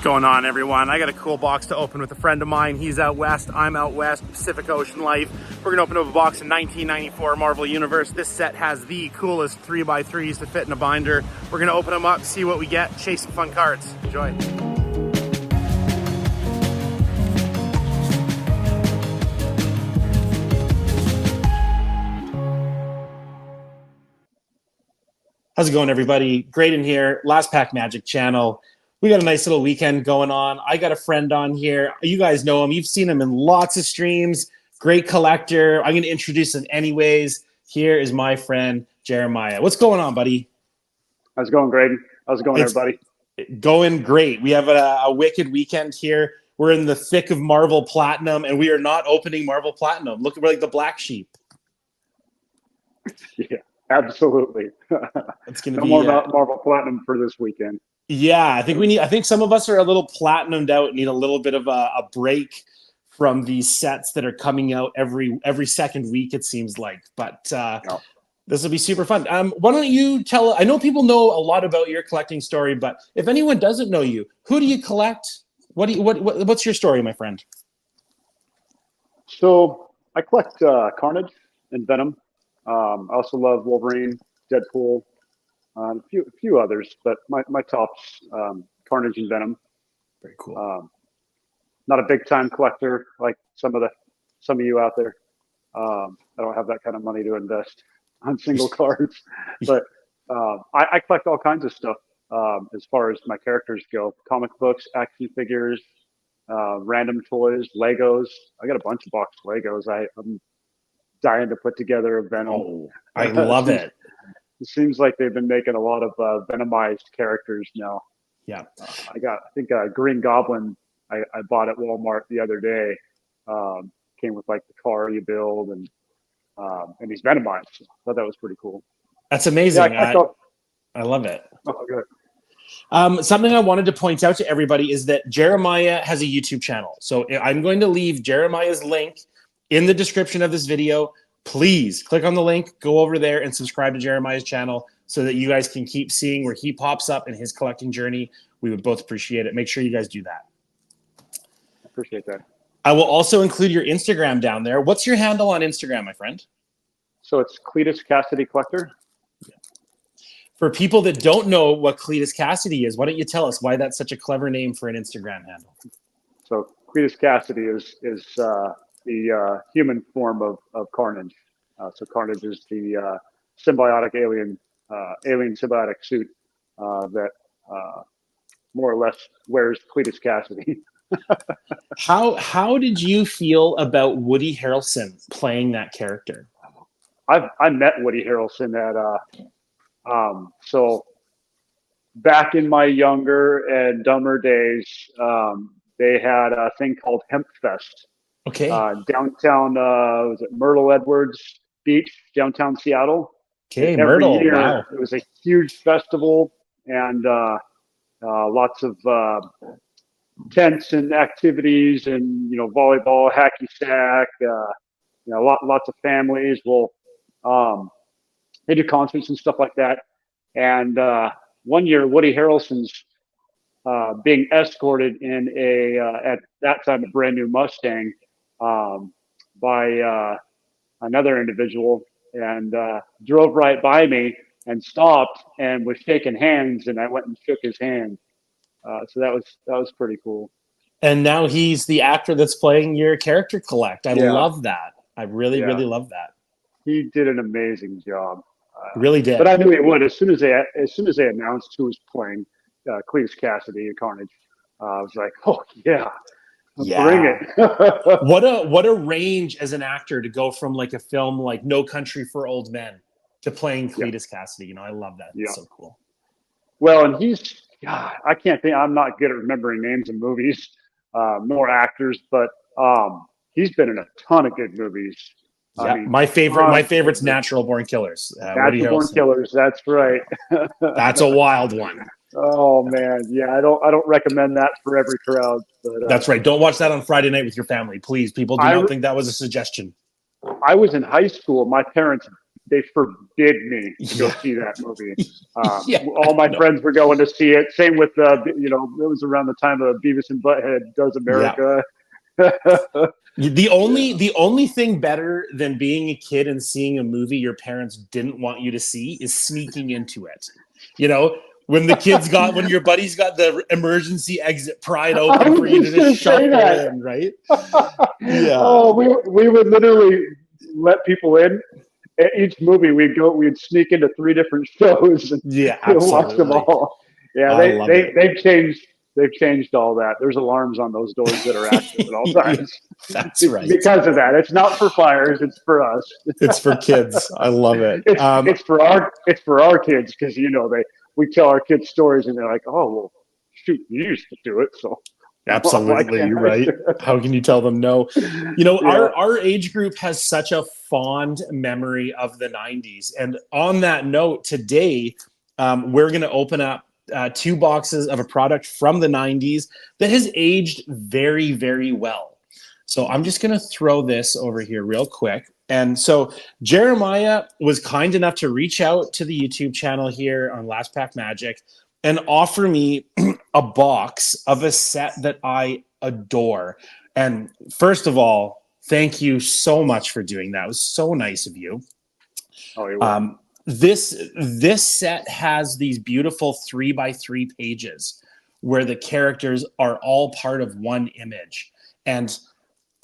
Going on, everyone? I got a cool box to open with a friend of mine. He's out west, I'm out west, Pacific Ocean Life. We're gonna open up a box in 1994 Marvel Universe. This set has the coolest 3x3s to fit in a binder. We're gonna open them up, see what we get, chase some fun cards. Enjoy. How's it going, everybody? Great in here. Last Pack Magic channel. We got a nice little weekend going on. I got a friend on here. You guys know him. You've seen him in lots of streams. Great collector. I'm going to introduce him anyways. Here is my friend, Jeremiah. What's going on, buddy? How's it going, Graydon? How's it going, everybody? Going great. We have a wicked weekend here. We're in the thick of Marvel Platinum, and we are not opening Marvel Platinum. Look, we're like the black sheep. Yeah, absolutely. It's going to no be more Marvel Platinum for this weekend. Yeah, I think some of us are a little platinumed out, need a little bit of a break from these sets that are coming out every second week, it seems like. But This will be super fun. Why don't you tell? I know people know a lot about your collecting story, but if anyone doesn't know you, who do you collect? What's your story, my friend? So I collect Carnage and Venom. I also love Wolverine, Deadpool. A few others, but my tops, Carnage and Venom. Very cool. Not a big time collector like some of you out there. I don't have that kind of money to invest on single cards, but I collect all kinds of stuff as far as my characters go: comic books, action figures, random toys, Legos. I got a bunch of boxed Legos. I'm dying to put together a Venom. Oh, I love it. It seems like they've been making a lot of Venomized characters now. Yeah. I think Green Goblin I bought at Walmart the other day. Came with like the car you build and he's Venomized. So I thought that was pretty cool. That's amazing. Yeah, I love it. Oh, good. Something I wanted to point out to everybody is that Jeremiah has a YouTube channel. So I'm going to leave Jeremiah's link in the description of this video. Please click on the link, go over there and subscribe to Jeremiah's channel so that you guys can keep seeing where he pops up in his collecting journey. We would both appreciate it. Make sure you guys do that. Appreciate that. I will also include your Instagram down there. What's your handle on Instagram, my friend? So it's Cletus Cassidy Collector. For people that don't know what Cletus Cassidy is, why don't you tell us why that's such a clever name for an Instagram handle? So Cletus Cassidy is the human form of Carnage. So Carnage is the symbiotic alien symbiotic suit that more or less wears Cletus Cassidy. How did you feel about Woody Harrelson playing that character? I met Woody Harrelson at so back in my younger and dumber days, they had a thing called Hemp Fest. Okay. Downtown, was it Myrtle Edwards Beach, downtown Seattle? Okay, and every Myrtle. year, wow. It was a huge festival and lots of tents and activities and volleyball, hacky sack. Lots of families will they do concerts and stuff like that. And one year, Woody Harrelson's being escorted in at that time a brand new Mustang by another individual, and drove right by me and stopped and was shaking hands, and I went and shook his hand. So that was pretty cool. And now he's the actor that's playing your character collect. I love that. I really love that. He did an amazing job. Really did. But I knew he would as soon as they announced who was playing Cletus Cassidy and Carnage. I was like, oh yeah. Bring it. What a range as an actor to go from like a film like No Country for Old Men to playing Cletus Cassidy. I love that. It's so cool. Well, and I can't think. I'm not good at remembering names of movies, nor actors, but he's been in a ton of good movies. Yeah, I mean, my favorite's Natural Born Killers. Natural Born Killers. That's right. That's a wild one. Oh man, yeah. I don't recommend that for every crowd. But, that's right. Don't watch that on Friday night with your family, please. People do not think that was a suggestion. I was in high school. My parents they forbid me to go see that movie. Yeah, All my no. friends were going to see it. Same with you know, it was around the time of Beavis and Butthead Does Yeah. America. The only thing better than being a kid and seeing a movie your parents didn't want you to see is sneaking into it. You know, when your buddies got the emergency exit pried I open was for you to just going just to say shuffle that. in, right? Yeah. Oh, we would literally let people in. At each movie, we'd sneak into 3 different shows and Yeah, watch them absolutely. all. Yeah, I love it. they've changed all that. There's alarms on those doors that are active at all Yeah, times that's right. because of that. It's not for fires; it's for us. It's for kids. I love it. It's for our kids because you know we tell our kids stories and they're like, oh well, shoot, you used to do it, so why Absolutely, can't I right? do it? How can you tell them no? You know, Yeah. our age group has such a fond memory of the 90s. And on that note, today, we're going to open up 2 boxes of a product from the 90s that has aged very, very well. So I'm just going to throw this over here real quick. And so Jeremiah was kind enough to reach out to the YouTube channel here on Last Pack Magic and offer me a box of a set that I adore. And first of all, thank you so much for doing that. It was so nice of you. Oh, you're welcome. This set has these beautiful 3x3 pages where the characters are all part of one image. And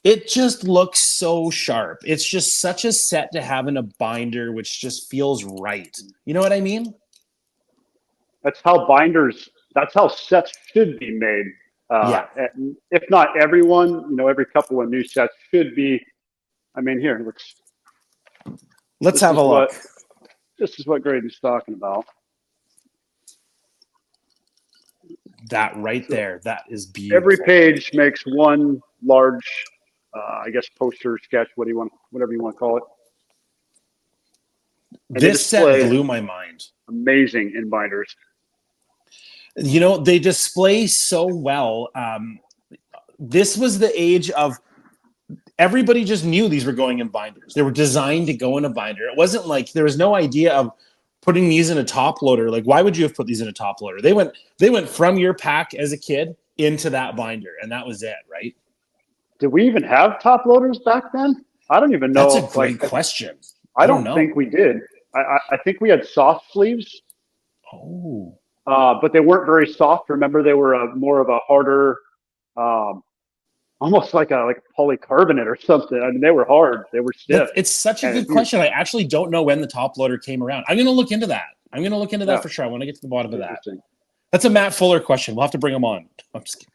it just looks so sharp. It's just such a set to have in a binder, which just feels right. You know what I mean? That's how sets should be made. Yeah. If not everyone, you know, every couple of new sets should be. I mean, here, Let's this have is a look. this is what Graydon's talking about. That right there. That is Every beautiful. page makes one large, I guess, poster, sketch, whatever you want to call it. And they This set display blew my mind. amazing in binders. You know, they display so well. This was the age of everybody just knew these were going in binders. They were designed to go in a binder. It wasn't like there was no idea of putting these in a top loader. Like, why would you have put these in a top loader? They went from your pack as a kid into that binder, and that was it, right? Did we even have top loaders back then? I don't even know. That's a great question. I I don't don't know. think we did. I think we had soft sleeves. Oh. But they weren't very soft. Remember, they were more of a harder, almost like a polycarbonate or something. I mean, they were hard. They were stiff. It's such a And good question. I actually don't know when the top loader came around. I'm going to look into that. I'm going to look into that for sure. I want to get to the bottom of that. That's a Matt Fuller question. We'll have to bring him on. I'm just kidding.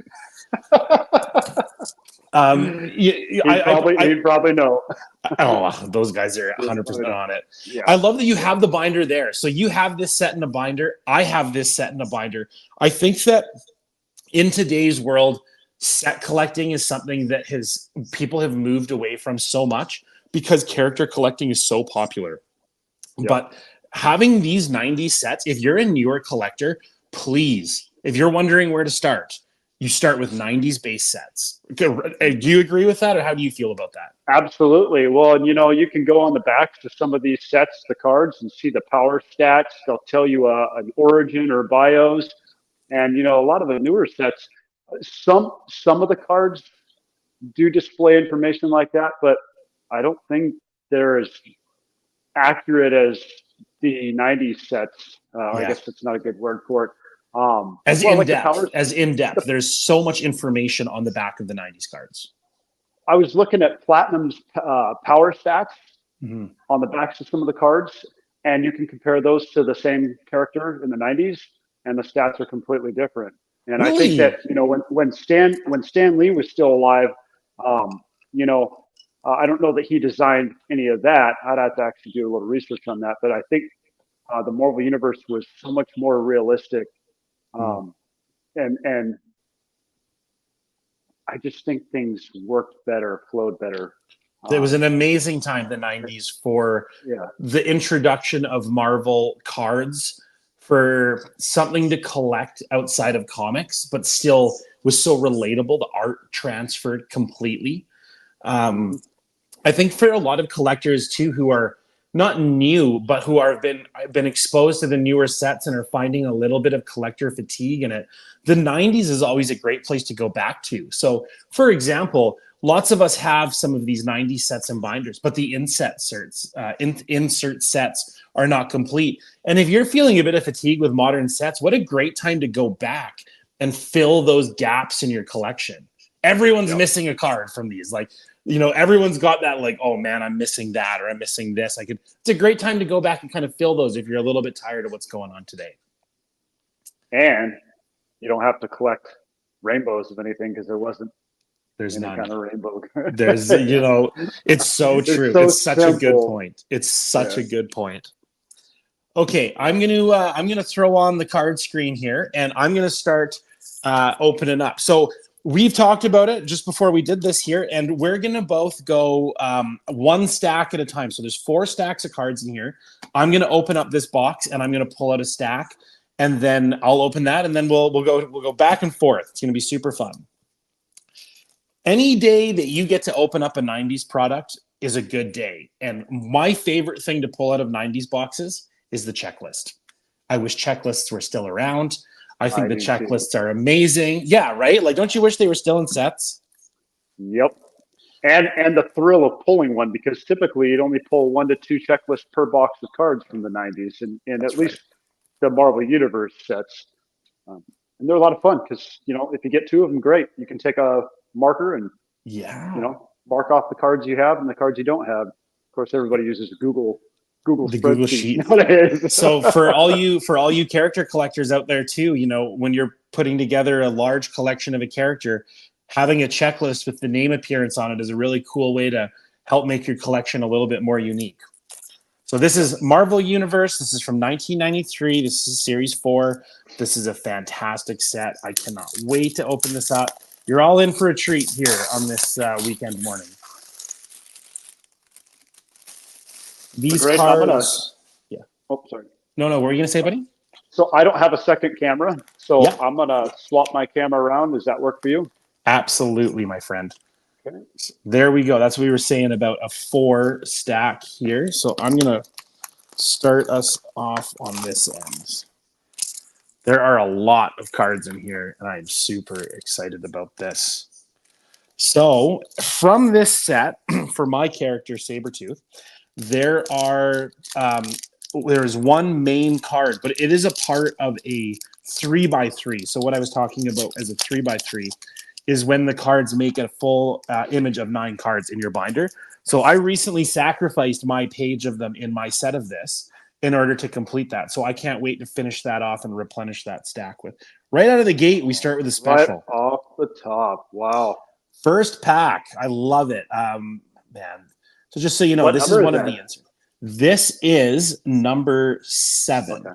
He'd probably know. Oh, those guys are 100% on it. Yeah. I love that you have the binder there. So you have this set in a binder. I have this set in a binder. I think that in today's world, set collecting is something that people have moved away from so much because character collecting is so popular. Yep. But having these 90 sets, if you're a newer collector, please, if you're wondering where to start, you start with 90s base sets. Do you agree with that, or how do you feel about that? Absolutely. Well, and you know, you can go on the backs of some of these sets, the cards, and see the power stats. They'll tell you an origin or bios. And you know, a lot of the newer sets, some of the cards do display information like that, but I don't think they're as accurate as the 90s sets. I guess that's not a good word for it. As in depth, there's so much information on the back of the 90s cards. I was looking at Platinum's power stats on the backs of some of the cards, and you can compare those to the same character in the 90s, and the stats are completely different. And really? I think that, you know, when Stan Lee was still alive, you know, I don't know that he designed any of that. I'd have to actually do a little research on that, but I think the Marvel Universe was so much more realistic. And I just think things worked better, flowed better. It was an amazing time, the 90s, for the introduction of Marvel cards, for something to collect outside of comics, but still was so relatable. The art transferred completely. I think for a lot of collectors too, who are not new, but who are been exposed to the newer sets and are finding a little bit of collector fatigue in it, the 90s is always a great place to go back to. So, for example, lots of us have some of these 90s sets and binders, but the insert sets are not complete. And if you're feeling a bit of fatigue with modern sets, what a great time to go back and fill those gaps in your collection. Everyone's missing a card from these. Like, everyone's got that, like, oh man, I'm missing that, or I'm missing this. It's a great time to go back and kind of fill those if you're a little bit tired of what's going on today. And you don't have to collect rainbows of anything because there's any none kind of rainbow. There's, it's so true. It's such a good point. It's such a good point. Okay, I'm gonna throw on the card screen here, and I'm gonna start opening up. So we've talked about it just before we did this here, and we're gonna both go one stack at a time. So there's 4 stacks of cards in here. I'm gonna open up this box, and I'm gonna pull out a stack, and then I'll open that, and then we'll go back and forth. It's gonna be super fun. Any day that you get to open up a 90s product is a good day. And my favorite thing to pull out of 90s boxes is the checklist. I wish checklists were still around. I think the checklists are amazing. Yeah, right? Like, don't you wish they were still in sets? Yep. And the thrill of pulling one, because typically you'd only pull 1 to 2 checklists per box of cards from the 90s, and at least the Marvel Universe sets. And they're a lot of fun because, if you get 2 of them, great. You can take a marker and, mark off the cards you have and the cards you don't have. Of course, everybody uses Google sheet nowadays. So for all you character collectors out there too, when you're putting together a large collection of a character, having a checklist with the name appearance on it is a really cool way to help make your collection a little bit more unique. So this is Marvel Universe. This is from 1993. This is Series 4. This is a fantastic set. I cannot wait to open this up. You're all in for a treat here on this weekend morning. These cards. Yeah. Oh, sorry. No. What were you going to say, buddy? So I don't have a second camera, so I'm going to swap my camera around. Does that work for you? Absolutely, my friend. Okay. There we go. That's what we were saying about a 4 stack here. So I'm going to start us off on this end. There are a lot of cards in here, and I'm super excited about this. So from this set, for my character, Sabretooth, there is one main card, but it is a part of a 3x3. So what I was talking about as a 3x3 is when the cards make a full image of 9 cards in your binder. So I recently sacrificed my page of them in my set of this in order to complete that. So I can't wait to finish that off and replenish that stack with. Right out of the gate, we start with a special. Right off the top. Wow. First pack. I love it. Man. So just so you know, this is one of the inserts. This is number 7. Okay.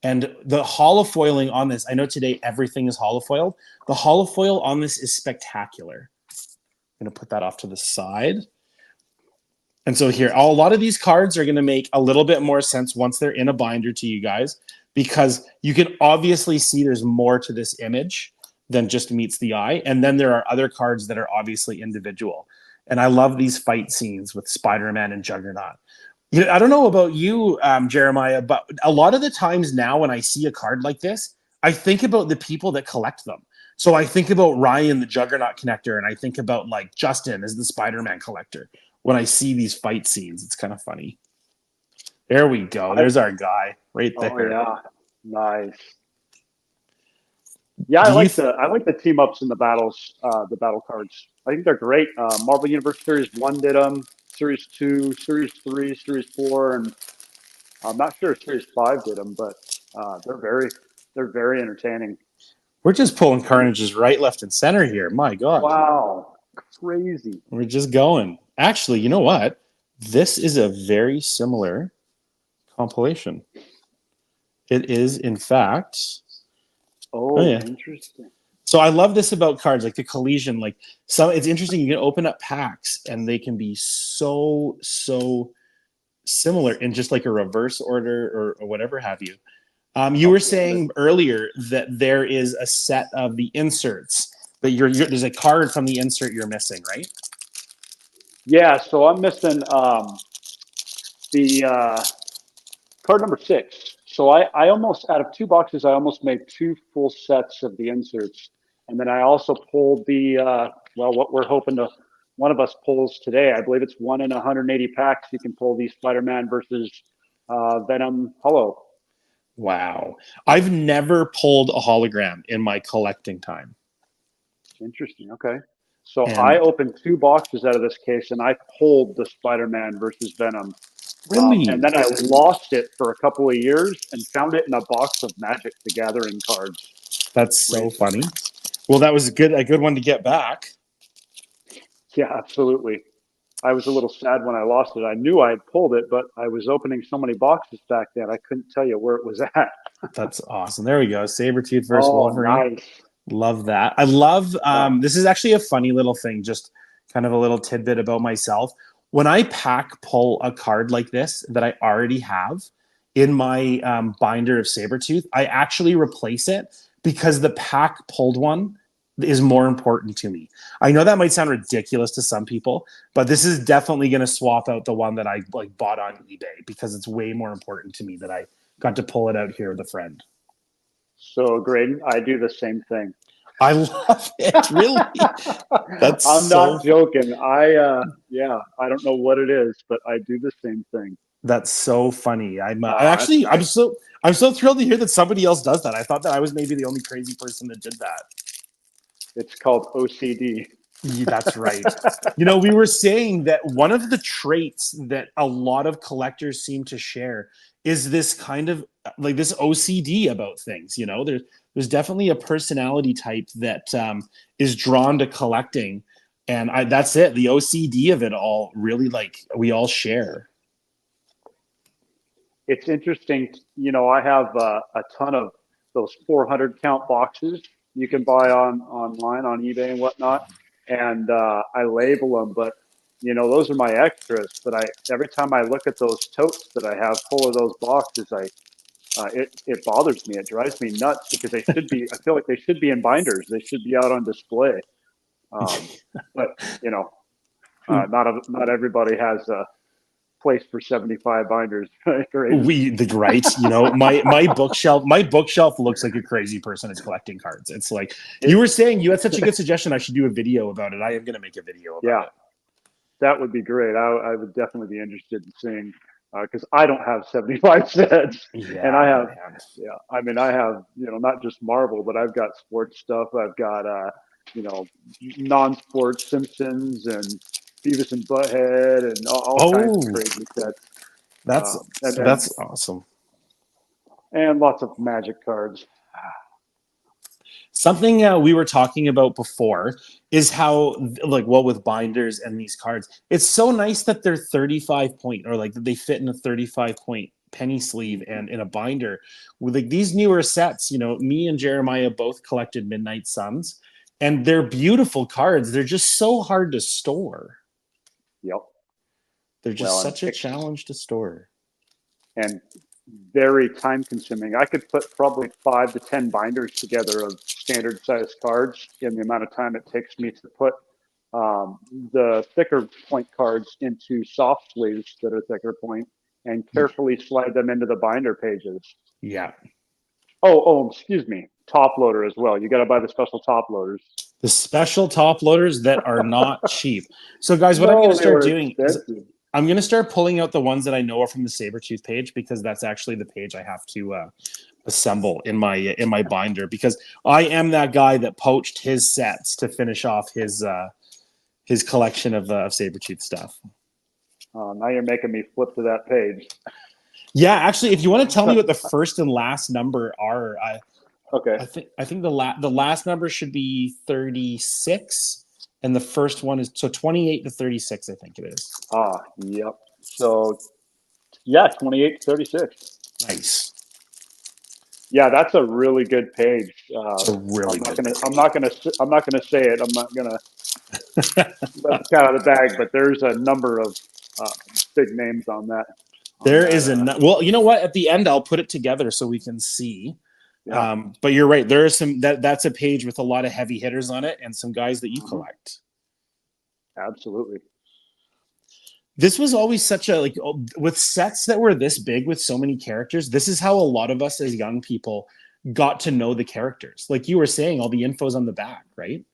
And the holofoiling on this, I know today everything is holofoiled. The holofoil on this is spectacular. I'm going to put that off to the side. And so here, a lot of these cards are going to make a little bit more sense once they're in a binder to you guys, because you can obviously see there's more to this image than just meets the eye. And then there are other cards that are obviously individual. And I love these fight scenes with Spider-Man and Juggernaut. I don't know about you, Jeremiah, but a lot of the times now when I see a card like this, I think about the people that collect them. So I think about Ryan, the Juggernaut connector, and I think about like Justin as the Spider-Man collector. When I see these fight scenes, it's kind of funny. There we go. There's our guy right there. Oh, yeah. Nice. Yeah, I like the team ups in the battles, the battle cards. I think they're great. Marvel Universe Series 1 did them, Series 2, Series 3, Series 4, and I'm not sure if Series 5 did them, but they're very entertaining. We're just pulling carnages right, left, and center here. My God. Wow. Crazy. We're just going. Actually, you know what? This is a very similar compilation. It is, in fact. Oh, yeah. Interesting. So I love this about cards, like the collision. Like it's interesting. You can open up packs, and they can be so similar in just like a reverse order or whatever have you. You were saying earlier that there is a set of the inserts, but there's a card from the insert you're missing, right? Yeah, so I'm missing the card number 6. So I almost, out of 2 boxes, I almost made 2 full sets of the inserts. And then I also pulled the, well, what we're hoping to, one of us pulls today. I believe it's 1 in 180 packs. You can pull the Spider-Man versus Venom Hollow. Wow. I've never pulled a hologram in my collecting time. Interesting. Okay. So And I opened 2 boxes out of this case, and I pulled the Spider-Man versus Venom. really, And then I lost it for a couple of years and found it in a box of Magic the Gathering cards. that's so funny. Well, that was a good one to get back. Yeah, absolutely. I was a little sad when I lost it. I knew I had pulled it, but I was opening so many boxes back then, I couldn't tell you where it was at. That's awesome. There we go. Sabretooth versus Oh, Wolverine. nice. Love that. I love Yeah. this is actually a funny little thing, just kind of a little tidbit about myself. When I pack pull a card like this that I already have in my binder of Sabretooth, I actually replace it because the pack pulled one is more important to me. I know that might sound ridiculous to some people, but this is definitely going to swap out the one that I like bought on eBay because it's way more important to me that I got to pull it out here with a friend. So, Graydon, I do the same thing. I love it. Really? That's I'm so not joking. Yeah, I don't know what it is, but I do the same thing. that's so funny. I'm That's actually nice. I'm so thrilled to hear that somebody else does that. I thought that I was maybe the only crazy person that did that. It's called OCD. Yeah, that's right. You know, we were saying that one of the traits that a lot of collectors seem to share is this kind of like this OCD about things. You know, there's definitely a personality type that is drawn to collecting, and that's it. The OCD of it all, really, like we all share. It's interesting. I have a ton of those 400 count boxes you can buy online on eBay and whatnot, and I label them. But those are my extras. But every time I look at those totes that I have full of those boxes, it bothers me. It drives me nuts because they should be. I feel like they should be in binders. They should be out on display. But not everybody has a place for 75 binders. Right? Right. You know, my bookshelf looks like a crazy person is collecting cards. It's like you were saying, you had such a good suggestion. I should do a video about it. I am going to make a video about it. That would be great. I would definitely be interested in seeing because I don't have 75 sets, Yeah, and I have man. I mean I have not just Marvel, but I've got sports stuff. I've got non-sports Simpsons and Beavis and Butthead and all kinds Oh, of crazy sets. that's And that's awesome. lots of Magic cards. Something we were talking about before is how, like, well, with binders and these cards, it's so nice that they're 35 point or like that they fit in a 35 point penny sleeve and in a binder. With like these newer sets, me and Jeremiah both collected Midnight Suns, and they're beautiful cards. They're just so hard to store. Yep. They're just such a challenge to store. And very time consuming. I could put probably 5 to 10 binders together of standard size cards in the amount of time it takes me to put the thicker point cards into soft sleeves that are thicker point and carefully slide them into the binder pages. Yeah. Oh, excuse me. Top loader as well. You got to buy the special top loaders. The special top loaders that are not cheap. So, guys, what I'm No, going to they start were doing is expensive. I'm going to start pulling out the ones that I know are from the Sabretooth page because that's actually the page I have to assemble in my binder because I am that guy that poached his sets to finish off his collection of Sabretooth stuff. Now you're making me flip to that page. Yeah, actually, if you want to tell me what the first and last number are, Okay. I think the last number should be 36. And the first one is 28 to 36, I think it is. Yep. So, yeah, 28 to 36. Nice. Yeah, that's a really good page. It's a really good page. I'm not gonna say it. I'm not gonna let the cat out of the bag. But there's a number of big names on that. Well, you know what? At the end, I'll put it together so we can see. Yeah. But you're right. There are some that's a page with a lot of heavy hitters on it and some guys that you collect. Absolutely. This was always such a with sets that were this big with so many characters. This is how a lot of us as young people got to know the characters. Like you were saying, all the info's on the back, right?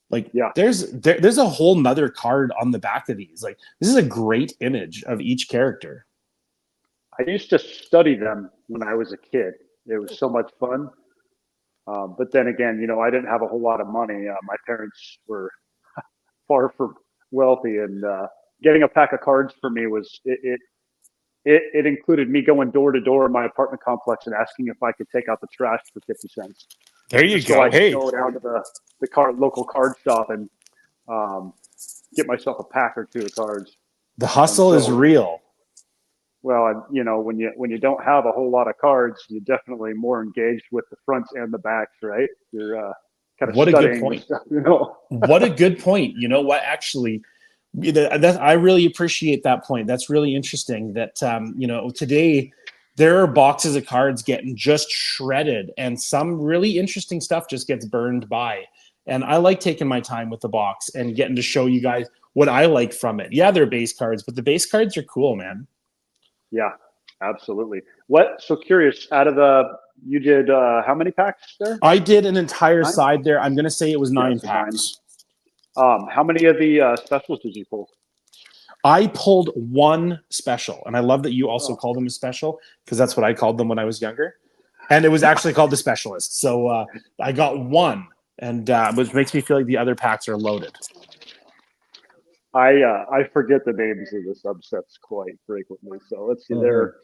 Like Yeah. there's a whole nother card on the back of these. Like this is a great image of each character. I used to study them when I was a kid. It was so much fun. But then again, I didn't have a whole lot of money. My parents were far from wealthy, and getting a pack of cards for me was it included me going door to door in my apartment complex and asking if I could take out the trash for 50 cents. There you So go. I could Hey, go down to the local card shop and get myself a pack or two of cards. the hustle is real. Well, and when you don't have a whole lot of cards, you're definitely more engaged with the fronts and the backs, right? You're kind of What a good studying point. stuff, What a good point. You know what? Actually, I really appreciate that point. That's really interesting. That today there are boxes of cards getting just shredded, and some really interesting stuff just gets burned by. And I like taking my time with the box and getting to show you guys what I like from it. Yeah, they're base cards, but the base cards are cool, man. Yeah, absolutely. So curious, you did how many packs there? I did an entire 9? side there. I'm going to say it was 9 So 9. packs. How many of the specials did you pull? I pulled one special, and I love that you also Oh. call them a special because that's what I called them when I was younger. And it was actually called the specialist. So I got one, and which makes me feel like the other packs are loaded. I forget the names of the subsets quite frequently. So let's see. They're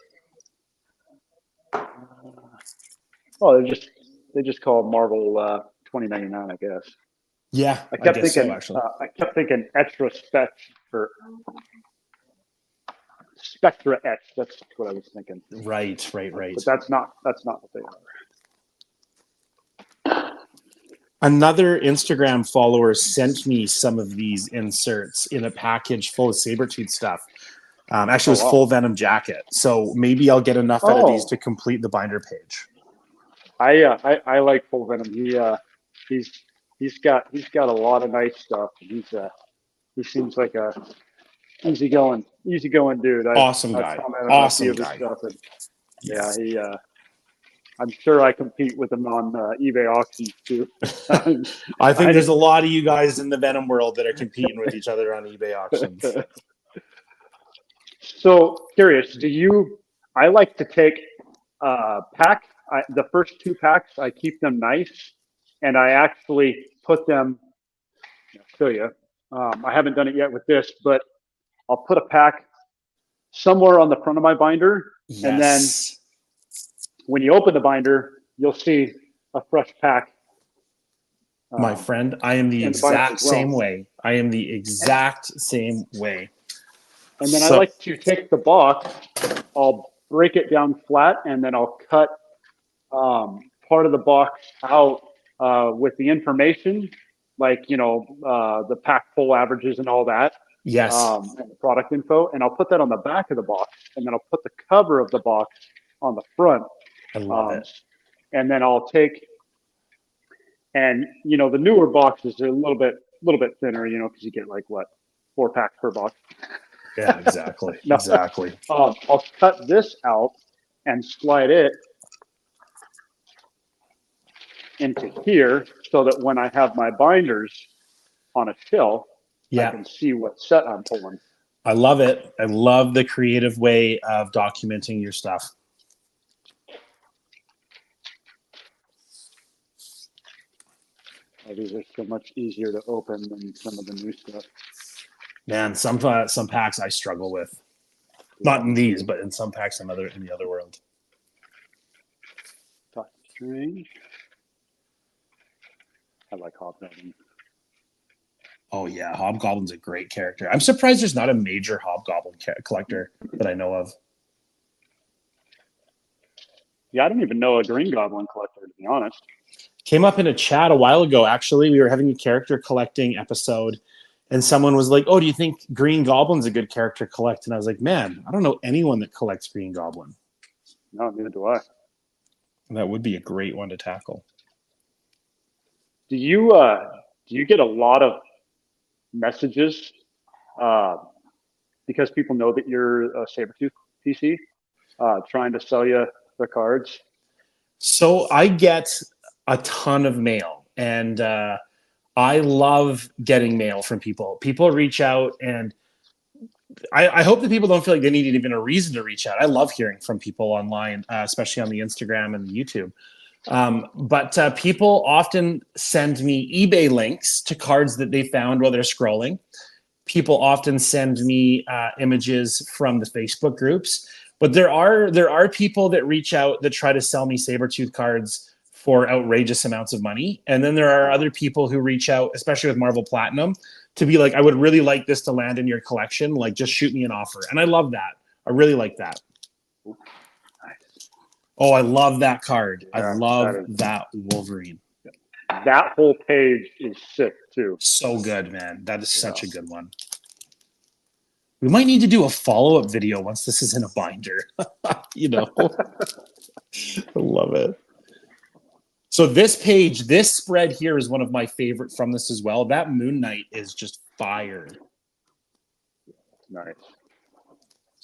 they just call Marvel 2099, I guess. Yeah, I kept guess thinking. so, actually. I kept thinking extra spec for Spectra X. That's what I was thinking. Right. But that's not what they are. Another Instagram follower sent me some of these inserts in a package full of Sabretooth stuff. Actually, it was full Venom jacket. So maybe I'll get enough out of these to complete the binder page. I like full Venom. He's got a lot of nice stuff. He seems like a easygoing dude. Awesome guy. Awesome guy. Yeah, I'm sure I compete with him on eBay auctions too. I think there's a lot of you guys in the Venom world that are competing with each other on eBay auctions. So curious, I like to take pack. The first 2 packs, I keep them nice, and I actually put them. I'll show you. I haven't done it yet with this, but I'll put a pack somewhere on the front of my binder, and then when you open the binder, you'll see a fresh pack. My friend, I am the exact same way. I am the exact same way. And then I like to take the box, I'll break it down flat, and then I'll cut part of the box out with the information, like, the pack full averages and all that. Yes. And the product info. And I'll put that on the back of the box, and then I'll put the cover of the box on the front. I love it. And then I'll take, and the newer boxes are a little bit thinner, because you get like 4 packs per box. Yeah, exactly. Exactly. I'll cut this out and slide it into here so that when I have my binders on a shelf, I can see what set I'm pulling. I love it. I love the creative way of documenting your stuff. These are so much easier to open than some of the new stuff. Man, some packs I struggle with. Not in these, but in some packs in the other world. Doctor Strange. I like Hobgoblin. Oh yeah, Hobgoblin's a great character. I'm surprised there's not a major Hobgoblin collector that I know of. Yeah, I don't even know a Green Goblin collector, to be honest. Came up in a chat a while ago, actually. We were having a character collecting episode, and someone was like, "Oh, do you think Green Goblin's a good character to collect?" And I was like, "Man, I don't know anyone that collects Green Goblin." No, neither do I. And that would be a great one to tackle. Do you get a lot of messages because people know that you're a Sabretooth PC, trying to sell you their cards? So I get a ton of mail, and I love getting mail from people. People reach out, and I hope that people don't feel like they need even a reason to reach out. I love hearing from people online, especially on the Instagram and the YouTube. But people often send me eBay links to cards that they found while they're scrolling. People often send me images from the Facebook groups. But there are people that reach out that try to sell me Sabretooth cards for outrageous amounts of money. And then there are other people who reach out, especially with Marvel Platinum, to be like, I would really like this to land in your collection. Like, just shoot me an offer. And I love that. I really like that. Oh, I love that card. I love that Wolverine. That whole page is sick too. So good, man. That is such a good one. We might need to do a follow-up video once this is in a binder. You know, I love it. So this page, this spread here is one of my favorite from this as well. That Moon Knight is just fire. Nice.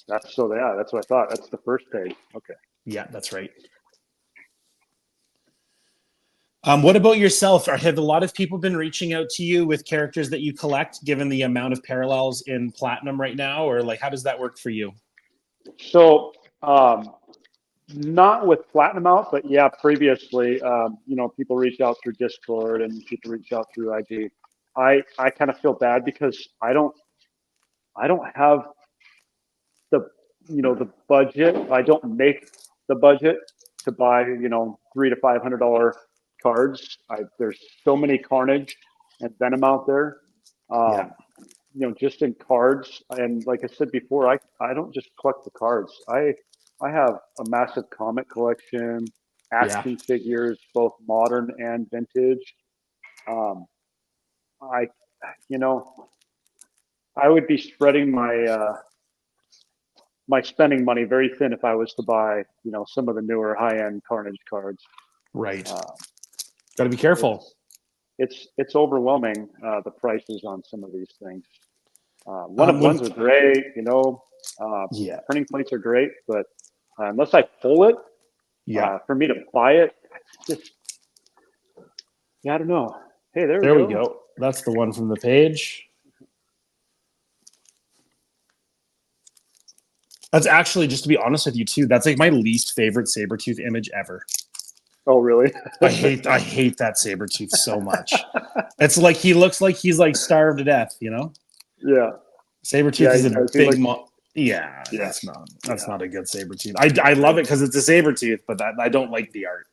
That's what I thought. That's the first page. Okay. Yeah, that's right. What about yourself? Have a lot of people been reaching out to you with characters that you collect, given the amount of parallels in Platinum right now, or like how does that work for you? So, not with Platinum out, but yeah, previously, people reach out through Discord and people reach out through IG. I kind of feel bad because I don't have the budget. I don't make the budget to buy, $300 to $500 cards. There's so many Carnage and Venom out there. Yeah. Just in cards. And like I said before, I don't just collect the cards. I have a massive comic collection, action figures, both modern and vintage. Um, I, you know, I would be spreading my spending money very thin if I was to buy, some of the newer high-end Carnage cards. Right. Got to be careful. It's overwhelming, the prices on some of these things. Ones are great, printing plates are great, but unless I pull it, for me to buy it, it's just, I don't know. Hey, there we go. That's the one from the page. That's actually, just to be honest with you too, that's like my least favorite Sabretooth image ever. Oh, really? I hate that Sabretooth so much. It's like he looks like he's like starved to death, Yeah. Sabretooth is a big that's not a good Sabretooth. I love it because it's a Sabretooth, but I don't like the art.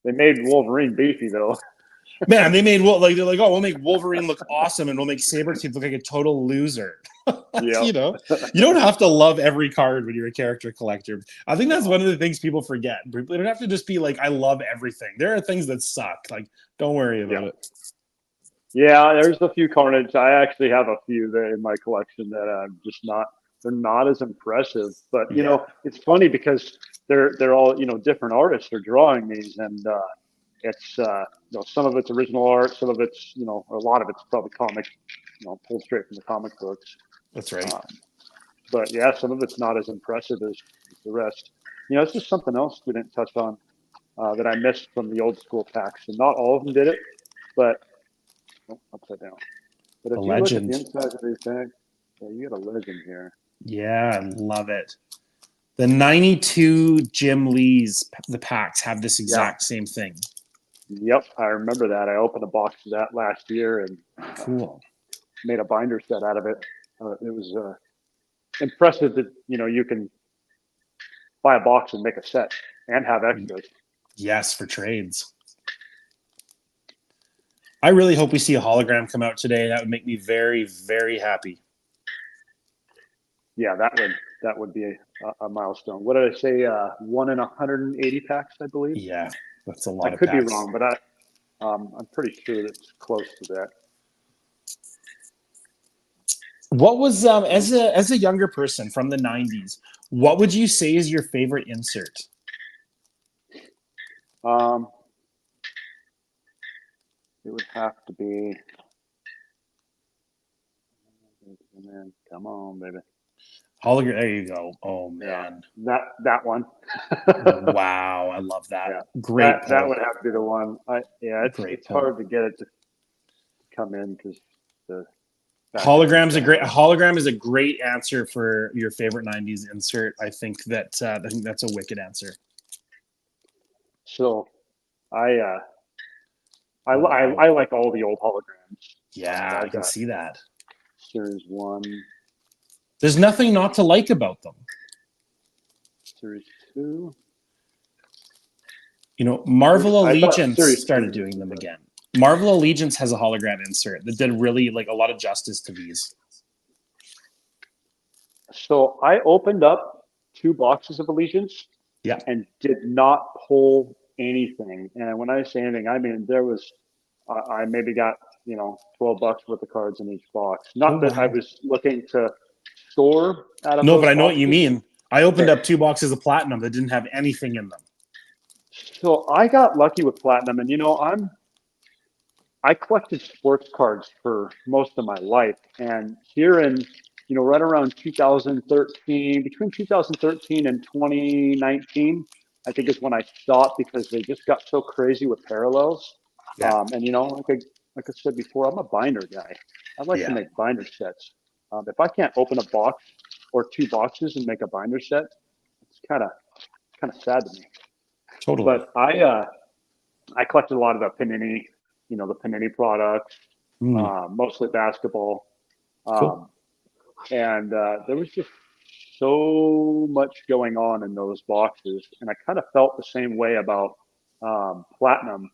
They made Wolverine beefy though. Man, they're like, we'll make Wolverine look awesome and we'll make Sabretooth look like a total loser. Yeah. You don't have to love every card when you're a character collector. I think that's one of the things people forget. You don't have to just be like, I love everything. There are things that suck. Like, don't worry about it. Yeah, there's a few Carnage. I actually have a few that in my collection that I'm just they're not as impressive. But it's funny because they're all different artists are drawing these, and it's some of it's original art, some of it's or a lot of it's probably comic, pulled straight from the comic books. That's right. But yeah, some of it's not as impressive as the rest. It's just something else we didn't touch on that I missed from the old school packs, and not all of them did it, but upside down. But if you look at the inside of these bags, you got a legend here. Yeah, I love it. The 92 Jim Lee's, the packs have this exact same thing. Yep, I remember that. I opened a box of that last year and cool. Made a binder set out of it. It was impressive that you can buy a box and make a set and have extras. Yes, for trades. I really hope we see a hologram come out today. That would make me very, very happy. Yeah, that would be a milestone. What did I say? 1 in 180 packs, I believe. Yeah, that's a lot. I could be wrong, but I'm pretty sure that's close to that. What was as a younger person from the 90s? What would you say is your favorite insert? It would have to be Man, come on, baby. Hologram. There you go. Oh man. Yeah, that one. Wow, I love that. Yeah, Great that pull. would have to be the one. It's pull. hard to get it to come in because the hologram is a great answer for your favorite 90s insert. I think that's a wicked answer. So I like all the old holograms. Yeah, I can see that. Series 1. There's nothing not to like about them. Series 2. You know, Marvel Allegiance started 3 doing them again. Marvel Allegiance has a hologram insert that did really like a lot of justice to these. So I opened up 2 boxes of Allegiance. Yeah. And did not pull anything. And when I say anything, I mean there was I maybe got $12 worth of cards in each box. Not that I was looking to score out of. No, those but I know boxes. what you mean. I opened up 2 boxes of platinum that didn't have anything in them. So I got lucky with platinum, and I collected sports cards for most of my life, and here in right around 2013, between 2013 and 2019, I think is when I stopped because they just got so crazy with parallels. Yeah. And like I said before, I'm a binder guy. I like to make binder sets. If I can't open a box or 2 boxes and make a binder set, it's kind of sad to me. Totally. But I collected a lot of the Panini, the Panini products, mostly basketball. Cool. And there was just so much going on in those boxes. And I kind of felt the same way about Platinum.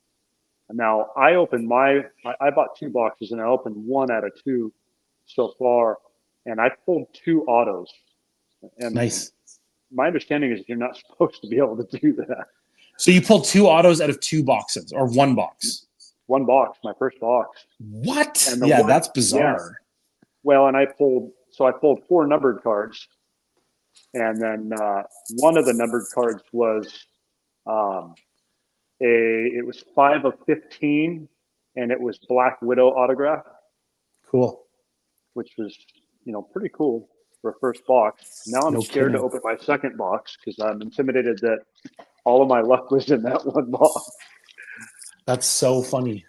Now, I bought 2 boxes and I opened 1 out of 2 so far. And I pulled 2 autos. And nice. My understanding is you're not supposed to be able to do that. So you pulled 2 autos out of 2 boxes or 1 box? 1 box, my first box. What? Yeah, that's bizarre. Yeah. Well, and I pulled 4 numbered cards, and then one of the numbered cards was it was 5 of 15, and it was Black Widow autograph. Cool. Which was pretty cool for a first box. Now I'm scared to open my second box because I'm intimidated that all of my luck was in that 1 box. That's so funny.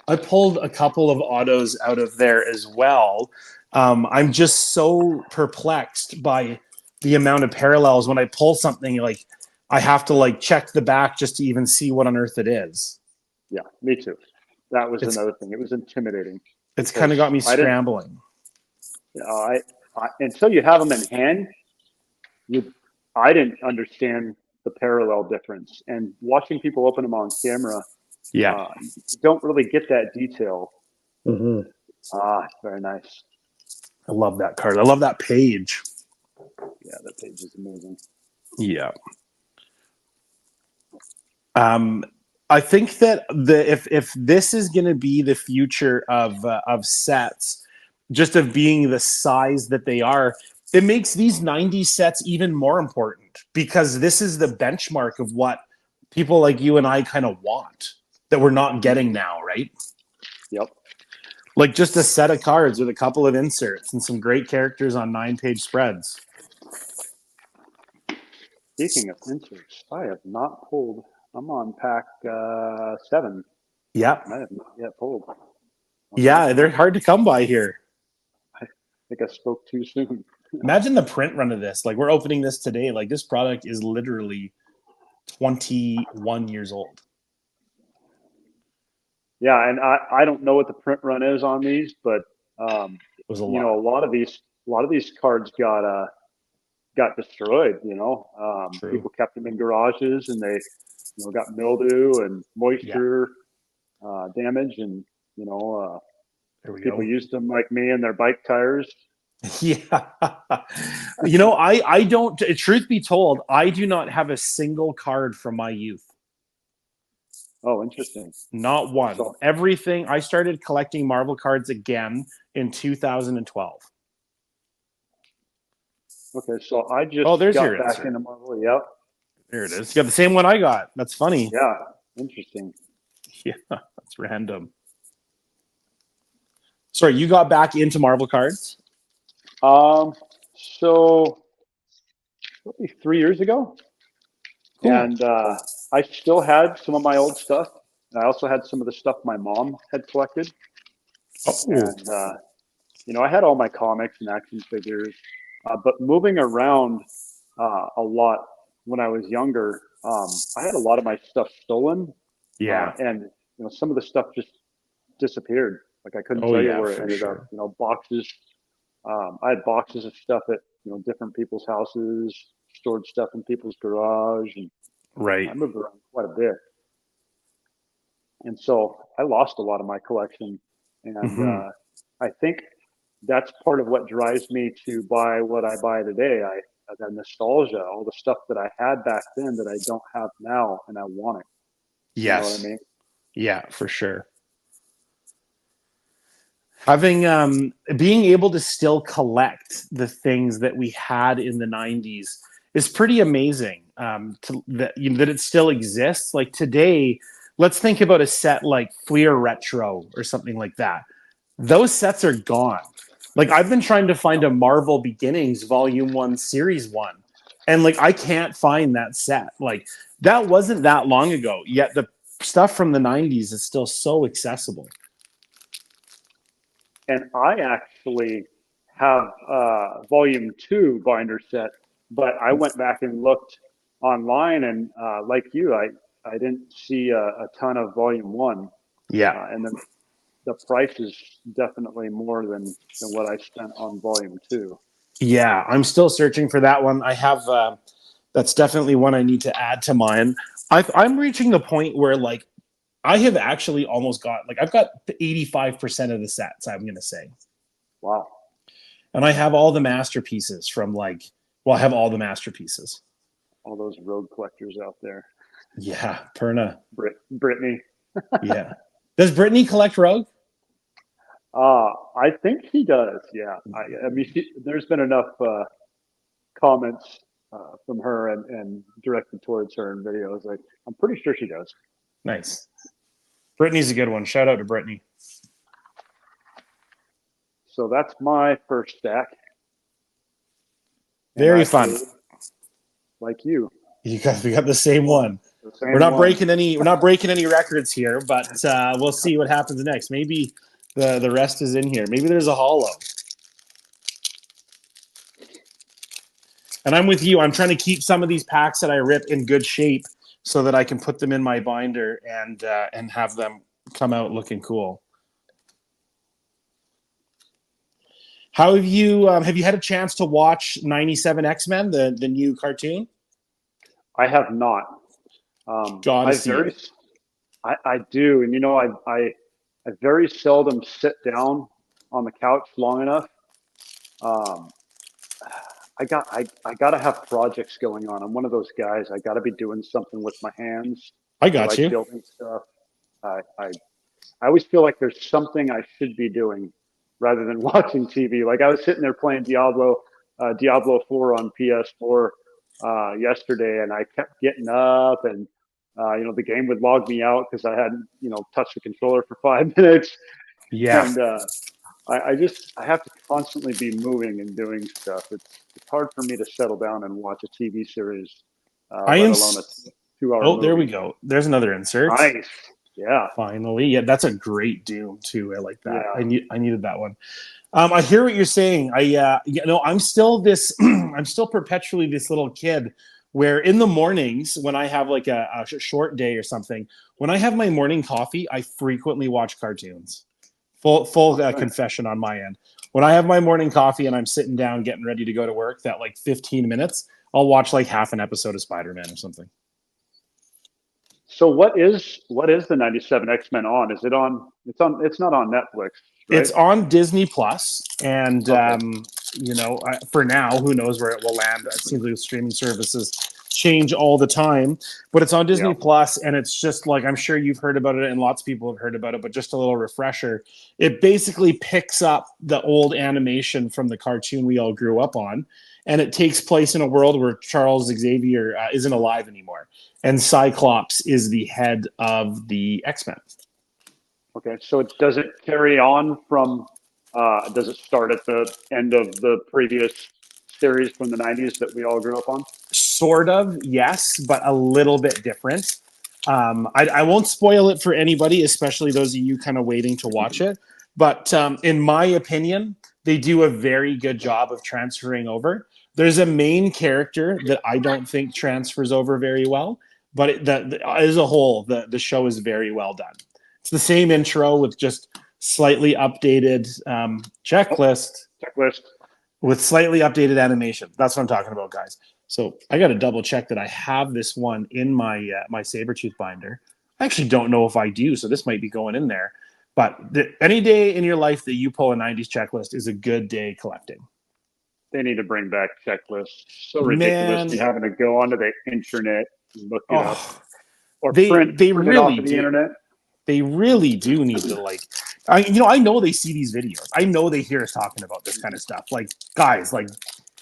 I pulled a couple of autos out of there as well. I'm just so perplexed by the amount of parallels. When I pull something, like I have to check the back just to even see what on earth it is. Yeah, me too. That was another thing. It was intimidating. It's kind of got me scrambling. Until you have them in hand, I didn't understand the parallel difference. And watching people open them on camera, you don't really get that detail. Mm-hmm. Very nice. I love that card. I love that page. Yeah, that page is amazing. Yeah. I think that if this is going to be the future of sets, just of being the size that they are, it makes these 90s sets even more important because this is the benchmark of what people like you and I kind of want that we're not getting now, right? Yep. Like just a set of cards with a couple of inserts and some great characters on 9-page spreads. Speaking of inserts, I have not pulled. I'm on pack 7. Yeah. I have not yet pulled. Yeah, they're hard to come by here. I think I spoke too soon. Imagine the print run of this. Like we're opening this today. Like this product is literally 21 years old. Yeah, and I don't know what the print run is on these, but it was a lot. A lot of these cards got destroyed. People kept them in garages, and they got mildew and moisture damage, and people used them like me in their bike tires. Yeah. I don't, truth be told, I do not have a single card from my youth. Oh, interesting. Not one. So, everything. I started collecting Marvel cards again in 2012. Okay, so I just got back into Marvel. Yep. There it is. You got the same one I got. That's funny. Yeah, interesting. Yeah, that's random. Sorry, you got back into Marvel cards? So probably 3 years ago, Cool. and I still had some of my old stuff, and I also had some of the stuff my mom had collected, Oh, and I had all my comics and action figures, but moving around a lot when I was younger, I had a lot of my stuff stolen, yeah. and some of the stuff just disappeared. Like I couldn't Oh, tell you yeah, where it for ended up. sure. Boxes. I had boxes of stuff at different people's houses, stored stuff in people's garage, and I Right. moved around quite a bit. And so I lost a lot of my collection, and Hmm. I think that's part of what drives me to buy what I buy today. The nostalgia, all the stuff that I had back then that I don't have now, and I want it. You know what I Yes. mean? Yeah, for sure. Having being able to still collect the things that we had in the 90s is pretty amazing. That it still exists. Like today, let's think about a set like Fleer Retro or something like that. Those sets are gone. Like I've been trying to find a Marvel Beginnings Volume 1 Series 1, and like I can't find that set. Like that wasn't that long ago, yet the stuff from the 90s is still so accessible. And I actually have volume two binder set, but I went back and looked online, and like you, I didn't see a ton of volume one, Yeah. and then the price is definitely more than what I spent on volume two. Yeah, I'm still searching for that one. I have that's definitely one I need to add to mine. I'm reaching the point where like I have actually almost got like I've got 85% of the sets. I'm gonna say, Wow, and I have all the masterpieces from like well, I have all the masterpieces. all those road collectors out there. Yeah, Perna. Brittany. Yeah. Does Brittany collect Rogue? I think he does. Yeah, I mean, there's been enough comments from her and directed towards her in videos. Like, I'm pretty sure she does. Nice. Brittany's a good one. Shout out to Brittany. So that's my first stack, and Very I fun. paid like you We got the same one. the same one. We're not breaking any records here, but we'll see what happens next. Maybe the rest is in here. Maybe there's a hollow. And I'm with you. I'm trying to keep some of these packs that I rip in good shape so that I can put them in my binder and have them come out looking cool. How have you had a chance to watch 97 X-Men, the new cartoon? I have not. Gotta I see it. very I do, and I very seldom sit down on the couch long enough. Um, I gotta have projects going on. I'm one of those guys. I gotta be doing something with my hands. I I got like you. building stuff. I always feel like there's something I should be doing rather than watching TV. Like I was sitting there playing Diablo 4 on PS4 yesterday, and I kept getting up, and the game would log me out because I hadn't touched the controller for 5 minutes, Yeah. and I have to constantly be moving and doing stuff. It's hard for me to settle down and watch a TV series, I let am. alone a 2 hour Oh, there we movie. go. There's another insert. Nice, yeah, Finally, yeah, that's a great Doom too. I like that. yeah. I needed that one. I hear what you're saying. I'm still this. I'm still perpetually this little kid. Where in the mornings when I have like a short day or something, when I have my morning coffee, I frequently watch cartoons. Full Okay. confession on my end. When I have my morning coffee and I'm sitting down getting ready to go to work, that like 15 minutes, I'll watch like half an episode of Spider-Man or something. So what is the 97 X-Men on? Is it on? It's not on Netflix, right? It's on Disney Plus, and Okay. for now, who knows where it will land? It seems like streaming services change all the time, but it's on Yeah. Disney Plus, and it's just like I'm sure you've heard about it, and lots of people have heard about it. But just a little refresher: it basically picks up the old animation from the cartoon we all grew up on, and it takes place in a world where Charles Xavier isn't alive anymore, and Cyclops is the head of the X-Men. Okay. So does it carry on from Does it start at the end of the previous series from the 90s that we all grew up on? Sort of, yes, but a little bit different. I won't spoil it for anybody, especially those of you kind of waiting to watch it. But in my opinion, they do a very good job of transferring over. There's a main character that I don't think transfers over very well, but as a whole, the show is very well done. It's the same intro with just slightly updated checklist Checklist. with slightly updated animation. That's what I'm talking about, guys. So I got to double check that I have this one in my my Sabretooth binder. I actually don't know if I do, so this might be going in there. But any day in your life that you pull a 90s checklist is a good day collecting. They need to bring back checklists. So ridiculous. Man, You having to go onto the internet and look it up, or they print it off really of the do. internet. They really do need to I know they see these videos. I know they hear us talking about this kind of stuff. Like, guys, like,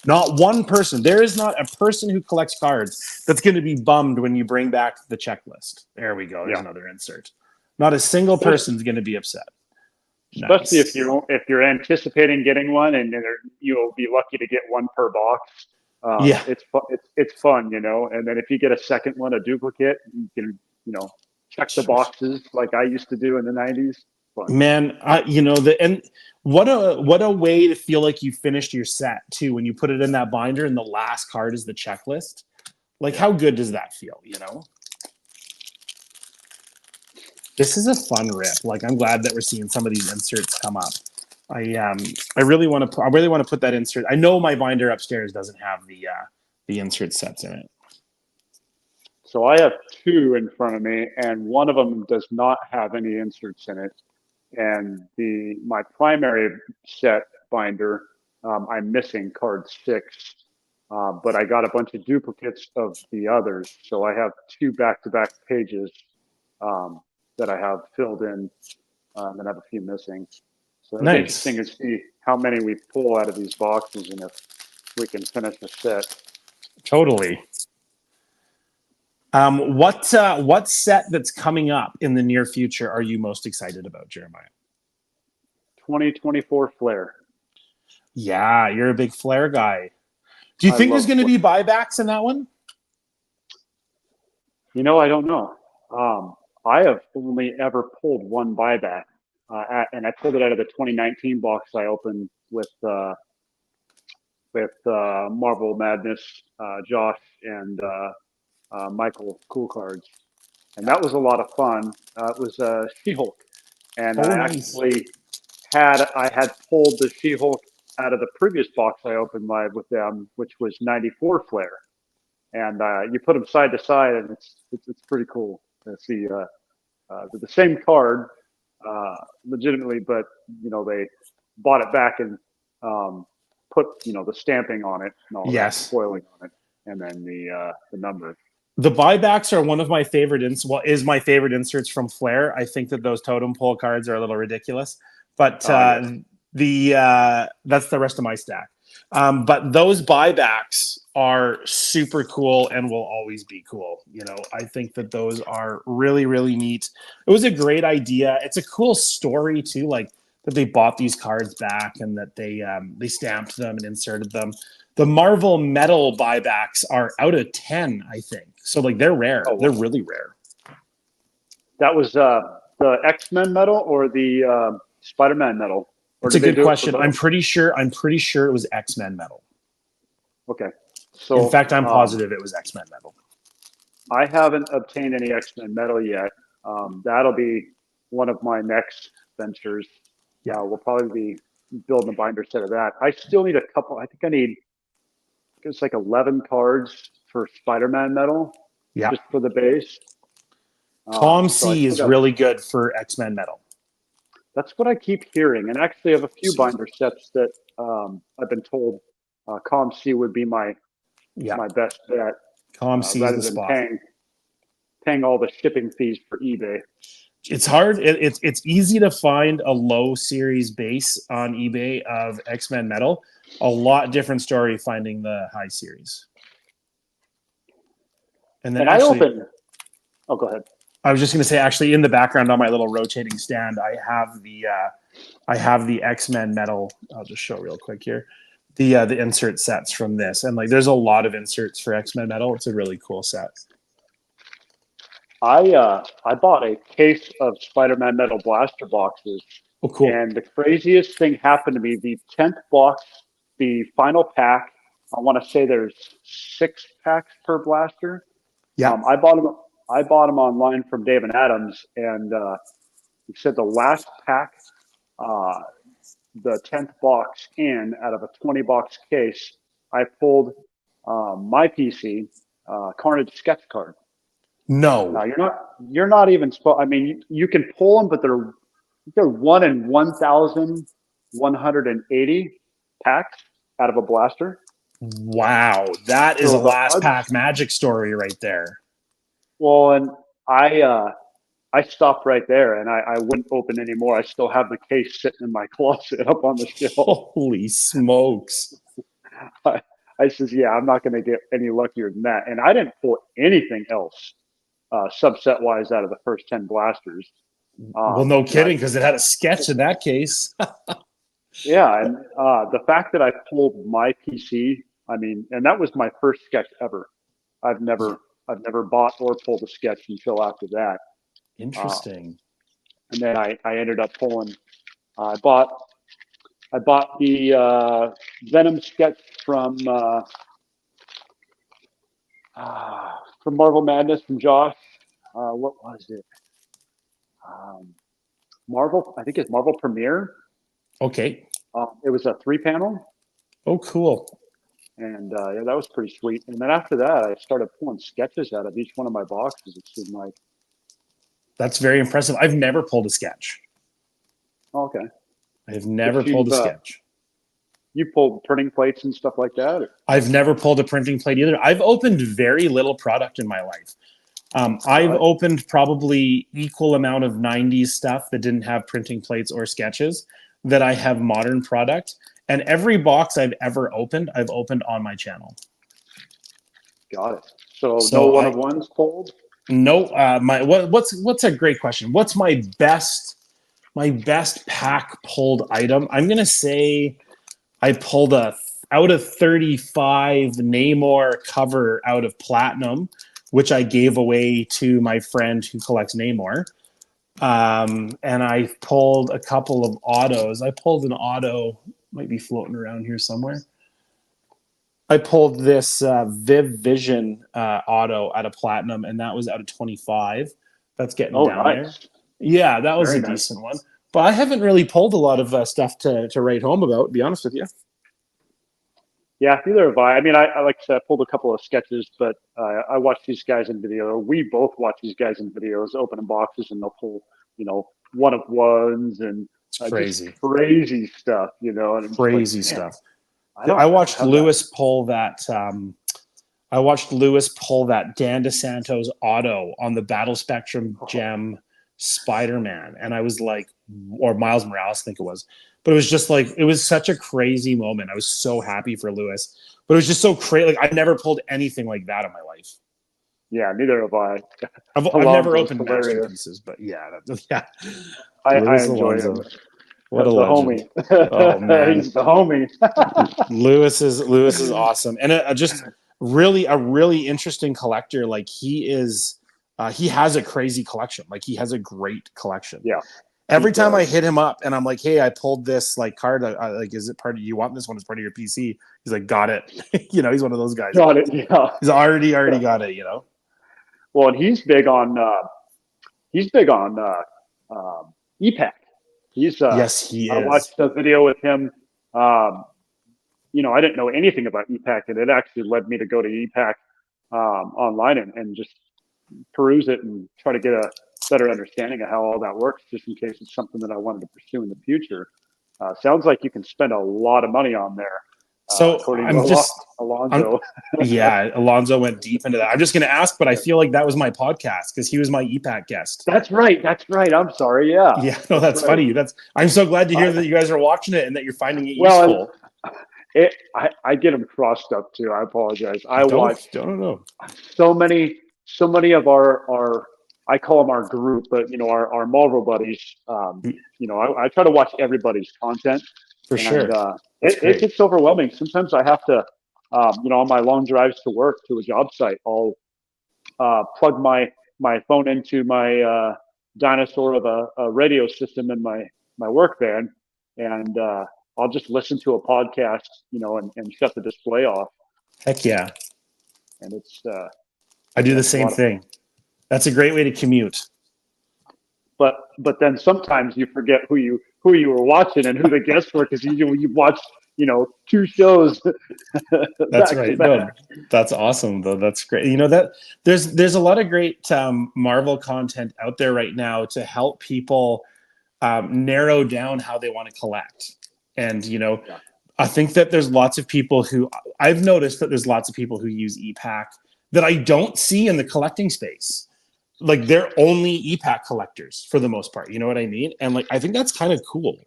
not one person. There is not a person who collects cards that's going to be bummed when you bring back the checklist. There we go. There's another insert. Not a single person's going to be upset. Especially if you're anticipating getting one, and you'll be lucky to get one per box. It's fun, you know. And then if you get a second one, a duplicate, you can check the boxes like I used to do in the 90s. Fun. Man, and what a way to feel like you finished your set too when you put it in that binder and the last card is the checklist. Like, how good does that feel? You know, this is a fun rip. Like, I'm glad that we're seeing some of these inserts come up. I really want to put that insert. I know my binder upstairs doesn't have the insert sets in it. So I have two in front of me, and one of them does not have any inserts in it. And my primary set binder, I'm missing card 6, but I got a bunch of duplicates of the others. So I have 2 back-to-back pages that I have filled in, and I have a few missing. So it's interesting to see how many we pull out of these boxes and if we can finish the set. Totally. What set that's coming up in the near future are you most excited about, Jeremiah? 2024 Flare. Yeah, you're a big Flare guy. Do you think there's going to be buybacks in that one? You know, I don't know. I have only ever pulled one buyback, and I pulled it out of the 2019 box I opened with Marvel Madness, Josh, and Michael Cool Cards, and that was a lot of fun. It was She-Hulk, and actually I had pulled the She-Hulk out of the previous box I opened live with them, which was 94 Flare, and you put them side to side, and it's pretty cool to see the same card, legitimately, but they bought it back and put the stamping on it and all that foiling on it, and then the number. The buybacks are one of my favorite is my favorite inserts from Flare. I think that those totem pole cards are a little ridiculous, but that's the rest of my stack. But those buybacks are super cool and will always be cool. I think that those are really, really neat. It was a great idea. It's a cool story too, like that they bought these cards back and that they stamped them and inserted them. The Marvel metal buybacks are out of 10, I think. So like they're rare. Oh, wow. They're really rare. That was the X-Men metal or the Spider-Man metal? It's a good question. I'm pretty sure it was X-Men metal. Okay. So in fact, I'm positive it was X-Men metal. I haven't obtained any X-Men metal yet. That'll be one of my next ventures. Yeah, we'll probably be building a binder set of that. I still need a couple. I think I need it's like 11 cards for Spider-Man metal. Yeah. Just for the base. Tom C is really good for X-Men metal. That's what I keep hearing. And actually I have a few binder sets that I've been told Com C would be my best bet. Com C is the spot. Paying all the shipping fees for eBay. It's hard. It's easy to find a low series base on eBay of X-Men metal. A lot different story finding the high series. And then I opened. Oh, go ahead. I was just going to say, actually, in the background on my little rotating stand, I have the I have the X-Men metal. I'll just show real quick here. The insert sets from this, and like there's a lot of inserts for X-Men metal. It's a really cool set. I bought a case of Spider-Man metal blaster boxes. Oh, cool. And the craziest thing happened to me. The 10th box, the final pack. I want to say there's 6 packs per blaster. Yeah. I bought them. I bought them online from Dave and Adams, and he said the last pack, the 10th box in out of a 20 box case, I pulled my PC Carnage sketch card. No. Now you're not even supposed. I mean, you can pull them, but they're 1 in 1,180 packs out of a blaster. Wow, that is a last pack magic story right there. Well, and I stopped right there, and I wouldn't open anymore. I still have the case sitting in my closet up on the shelf. Holy smokes! I says, yeah, I'm not going to get any luckier than that. And I didn't pull anything else subset wise out of the first 10 blasters. Well, no kidding, because it had a sketch in that case. Yeah, and the fact that I pulled my PC, I mean, and that was my first sketch ever. I've never bought or pulled a sketch until after that. Interesting. And then I ended up pulling. I bought the Venom sketch from Marvel Madness from Josh. What was it? Marvel. I think it's Marvel Premiere. Okay. It was a 3-panel. Oh, cool. And yeah, that was pretty sweet. And then after that, I started pulling sketches out of each one of my boxes. It seemed like. That's very impressive. I've never pulled a sketch. Okay. I have never pulled a sketch. You pulled printing plates and stuff like that? Or? I've never pulled a printing plate either. I've opened very little product in my life. I've opened probably equal amount of 90s stuff that didn't have printing plates or sketches that I have modern product. And every box I've ever opened, I've opened on my channel. Got it. So no one-of-ones pulled? No. What's a great question? What's my best pack pulled item? I'm gonna say I pulled out of 35 Namor cover out of platinum, which I gave away to my friend who collects Namor. And I pulled a couple of autos. I pulled an auto, might be floating around here somewhere. I pulled this Viv Vision auto out of platinum, and that was out of 25. That's getting down there. Yeah, that was a decent one. But I haven't really pulled a lot of stuff to write home about, to be honest with you. Yeah, neither have I. I mean, I like I said, I pulled a couple of sketches, but I watch these guys in video. We both watch these guys in videos, opening boxes, and they'll pull, one-of-ones and crazy stuff, And crazy stuff. I watched Lewis pull that. I watched Lewis pull that Dan DeSantos auto on the Battle Spectrum Gem Spider-Man, and I was like, or Miles Morales, I think it was. But it was just like, it was such a crazy moment. I was so happy for Lewis, but it was just so crazy. Like, I've never pulled anything like that in my life. Yeah, neither have I. I've never opened masterpieces, but yeah. I enjoy him. What a legend. Homie. Oh, man. He's the homie. Lewis is awesome. And just really a really interesting collector. Like, he has a crazy collection. Like, he has a great collection. Yeah. Every time I hit him up and I'm like, hey, I pulled this card. Like, is it part of, you want this one as part of your PC? He's like, got it. He's one of those guys. Got it. Yeah. He's already got it, Well, and he's big on EPAC. Yes, he is. I watched a video with him. I didn't know anything about EPAC, and it actually led me to go to EPAC online and just peruse it and try to get a better understanding of how all that works, just in case it's something that I wanted to pursue in the future. Sounds like you can spend a lot of money on there. So Alonzo. Alonzo went deep into that. I'm just going to ask, but I feel like that was my podcast because he was my EPAC guest. That's right. I'm sorry. Yeah. Yeah. No, that's funny. I'm so glad to hear that you guys are watching it and that you're finding it useful. I get them crossed up too. I apologize. I don't watched know. so many of our I call them our group, but our Marvel buddies. I try to watch everybody's content, For and sure. That's it great. gets overwhelming. Sometimes I have to, on my long drives to work to a job site, I'll plug my phone into my dinosaur of a radio system in my work van, and I'll just listen to a podcast, and shut the display off, Heck yeah. and it's I do the it's a same lot of fun. thing. That's a great way to commute. But then sometimes you forget who you were watching and who the guests were because you watched two shows That's back to right. back. No, that's awesome though. That's great. That there's a lot of great Marvel content out there right now to help people narrow down how they want to collect. And Yeah. I think that there's lots of people who I've noticed that there's lots of people who use ePack that I don't see in the collecting space. Like they're only ePack collectors for the most part. You know what I mean? And like I think that's kind of cool.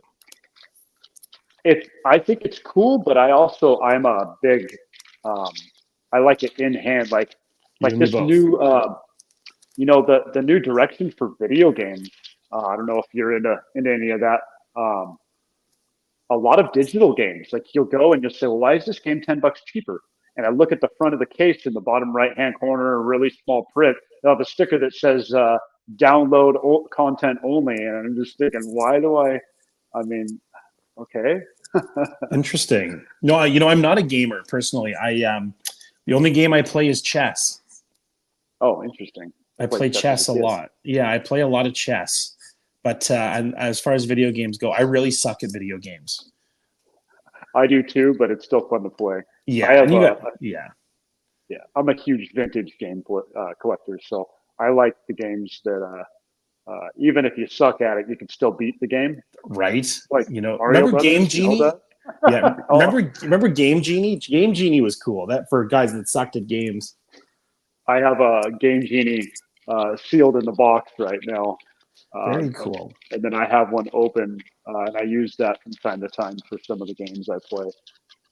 I think it's cool, but I'm a big I like it in hand, You like and me this both. new the new direction for video games. I don't know if you're into any of that. Um, a lot of digital games, like you'll go and you'll say, well, why is this game $10 cheaper? And I look at the front of the case in the bottom right hand corner, a really small print. They'll have a sticker that says download content only, and I'm just thinking, why do I mean, okay. Interesting. No, I'm not a gamer personally. The only game I play is chess. Oh, interesting. I Played play chess as a chess a kid. lot. Yeah, I play a lot of chess. But and as far as video games go, I really suck at video games. I do too, but it's still fun to play. I Yeah, and have you a, got yeah, yeah, I'm a huge vintage game collector, so I like the games that even if you suck at it, you can still beat the game, right. like Mario Remember Game Brothers. You know Genie? that? Yeah, Oh, remember Game Genie? Game Genie was cool. That for guys that sucked at games. I have a Game Genie sealed in the box right now, uh, Very cool. and then I have one open, and I use that from time to time for some of the games I play.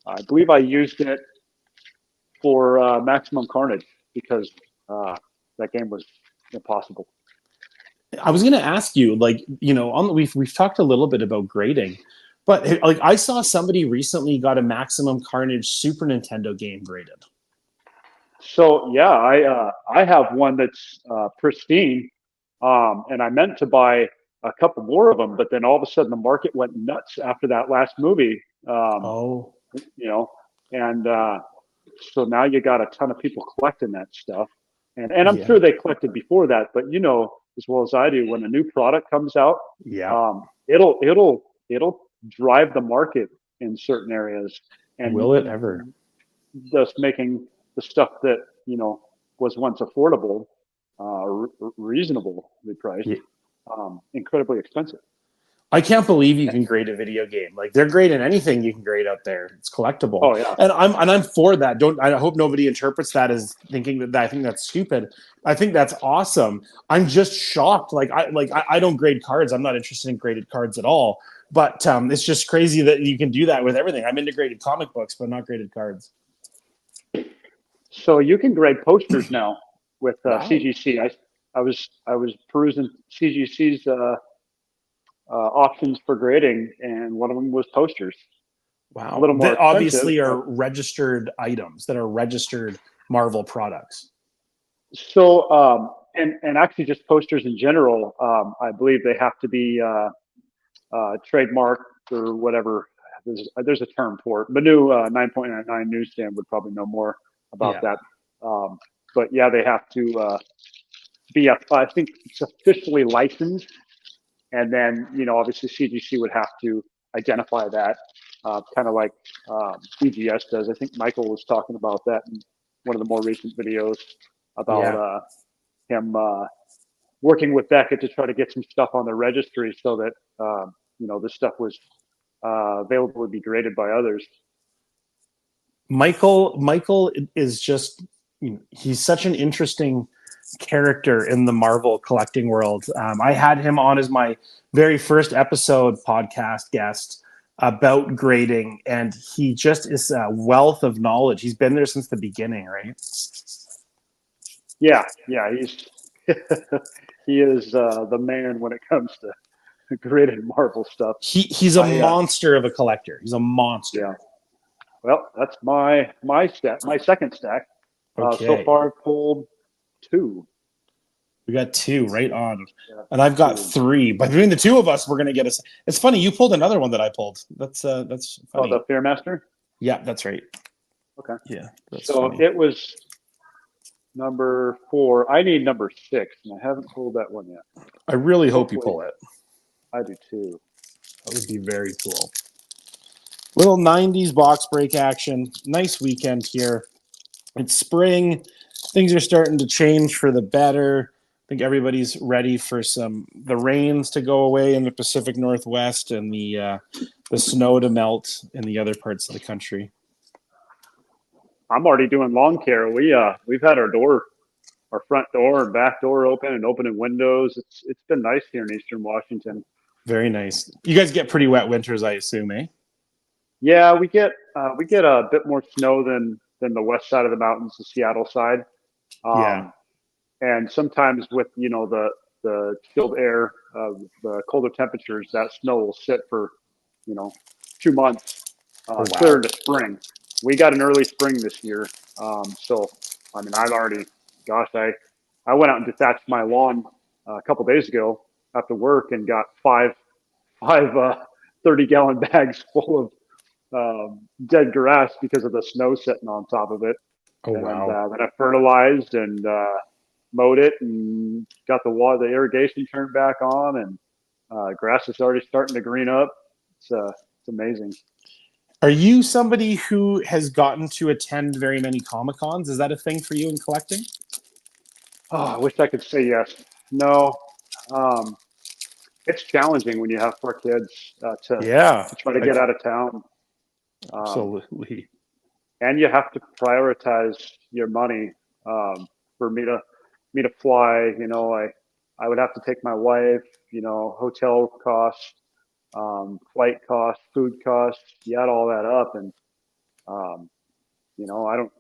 I believe I used it for Maximum Carnage because that game was impossible. I was going to ask you, like, we've talked a little bit about grading, but like I saw somebody recently got a Maximum Carnage Super Nintendo game graded. So yeah, I have one that's pristine, and I meant to buy a couple more of them, but then all of a sudden the market went nuts after that last movie, Oh, you know, and so now you got a ton of people collecting that stuff, and I'm yeah, sure they collected before that, but as well as I do, when a new product comes out, yeah. it'll drive the market in certain areas, and Will it ever? thus making the stuff that was once affordable, reasonably priced, Yeah. incredibly expensive. I can't believe you can grade a video game. Like they're grading anything you can grade out there. It's collectible, Oh yeah, and I'm for that. Don't I hope nobody interprets that as thinking that I think that's stupid. I think that's awesome. I'm just shocked. I don't grade cards. I'm not interested in graded cards at all. But it's just crazy that you can do that with everything. I'm into graded comic books, but not graded cards. so you can grade posters now with Wow, CGC. I was perusing CGC's options for grading, and one of them was posters. A wow. little more That expensive, obviously are but registered items that are registered Marvel products. so and actually just posters in general. I believe they have to be trademark or whatever. There's a term for it. The new 9.99 newsstand would probably know more about Yeah. that. Um, but yeah, they have to I think it's officially licensed, and then obviously CGC would have to identify that, kind of like BGS does. I think Michael was talking about that in one of the more recent videos about Yeah. him working with Beckett to try to get some stuff on the registry so that this stuff was available to be graded by others. Michael is just he's such an interesting character in the Marvel collecting world. I had him on as my very first episode podcast guest about grading, and he just is a wealth of knowledge. He's been there since the beginning, right? Yeah, he's he is the man when it comes to graded marble stuff. He's a monster of a collector. He's a monster. Yeah. Well, that's my second stack. Okay. So far, I've pulled 2. We got 2 right on, Yeah, and I've got 2. 3. But between the two of us, we're gonna get us. It's funny. You pulled another one that I pulled. That's funny. Oh, the Fairmaster? Yeah, that's right. Okay. Yeah. That's so funny. It was number 4. I need number 6, and I haven't pulled that one yet. I really hope you pull it. I do too. That would be very cool. Little 90s box break action. Nice weekend here. It's spring. Things are starting to change for the better. I think everybody's ready for the rains to go away in the Pacific Northwest and the snow to melt in the other parts of the country. I'm already doing lawn care. We've had our front door and back door open and opening windows. It's been nice here in Eastern Washington. Very nice. You guys get pretty wet winters, I assume, eh? Yeah, we get a bit more snow than the west side of the mountains, the Seattle side. Yeah. And sometimes with the chilled air, the colder temperatures, that snow will sit for 2 months, clear into spring. We got an early spring this year, so I mean I've already, I went out and detached my lawn a couple days ago after work and got five 30-gallon bags full of dead grass because of the snow sitting on top of it. Oh, wow. And then I fertilized and mowed it and got the irrigation turned back on, and grass is already starting to green up. It's amazing. Are you somebody who has gotten to attend very many Comic-Cons? Is that a thing for you in collecting? Oh, I wish I could say yes. No. It's challenging when you have 4 kids to try to get out of town. Absolutely. And you have to prioritize your money. For me to fly, I would have to take my wife, hotel costs, flight costs, food costs. You add all that up, and I don't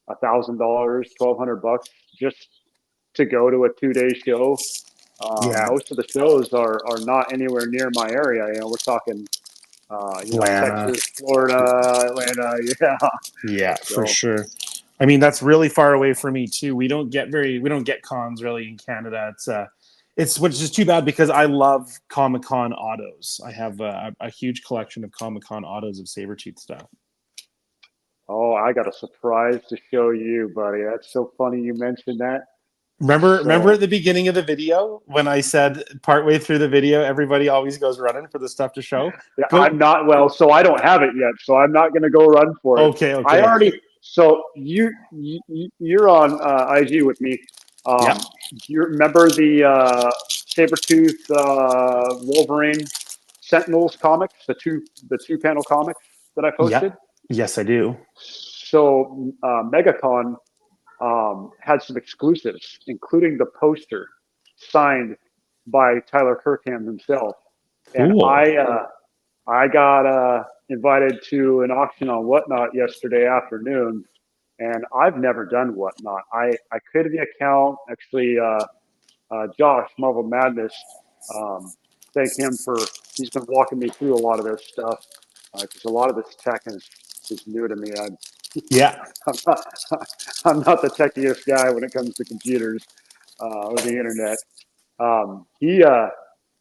$1,000, $1,200 just to go to a 2-day show. Most of the shows are not anywhere near my area. We're talking, Texas, Florida, Atlanta. Yeah. Yeah, for sure. I mean, that's really far away for me too. We don't get cons really in Canada. It's which is too bad because I love Comic-Con autos. I have a huge collection of Comic-Con autos of Sabretooth stuff. Oh, I got a surprise to show you, buddy. That's so funny you mentioned that. Remember at the beginning of the video when I said partway through the video, everybody always goes running for the stuff to show? Yeah, I'm not, well, so I don't have it yet, so I'm not going to go run for it. Okay. I already, so you're on IG with me. Do you remember the Sabretooth Wolverine Sentinels comics, the two panel comics that I posted? Yes, I do. So MegaCon had some exclusives, including the poster signed by Tyler Kirkham himself. And cool. I got invited to an auction on Whatnot yesterday afternoon, and I've never done Whatnot. I created the account, actually. Josh, Marvel Madness, thank him he's been walking me through a lot of this stuff, because a lot of this tech is new to me. I'm not the techiest guy when it comes to computers or the internet. He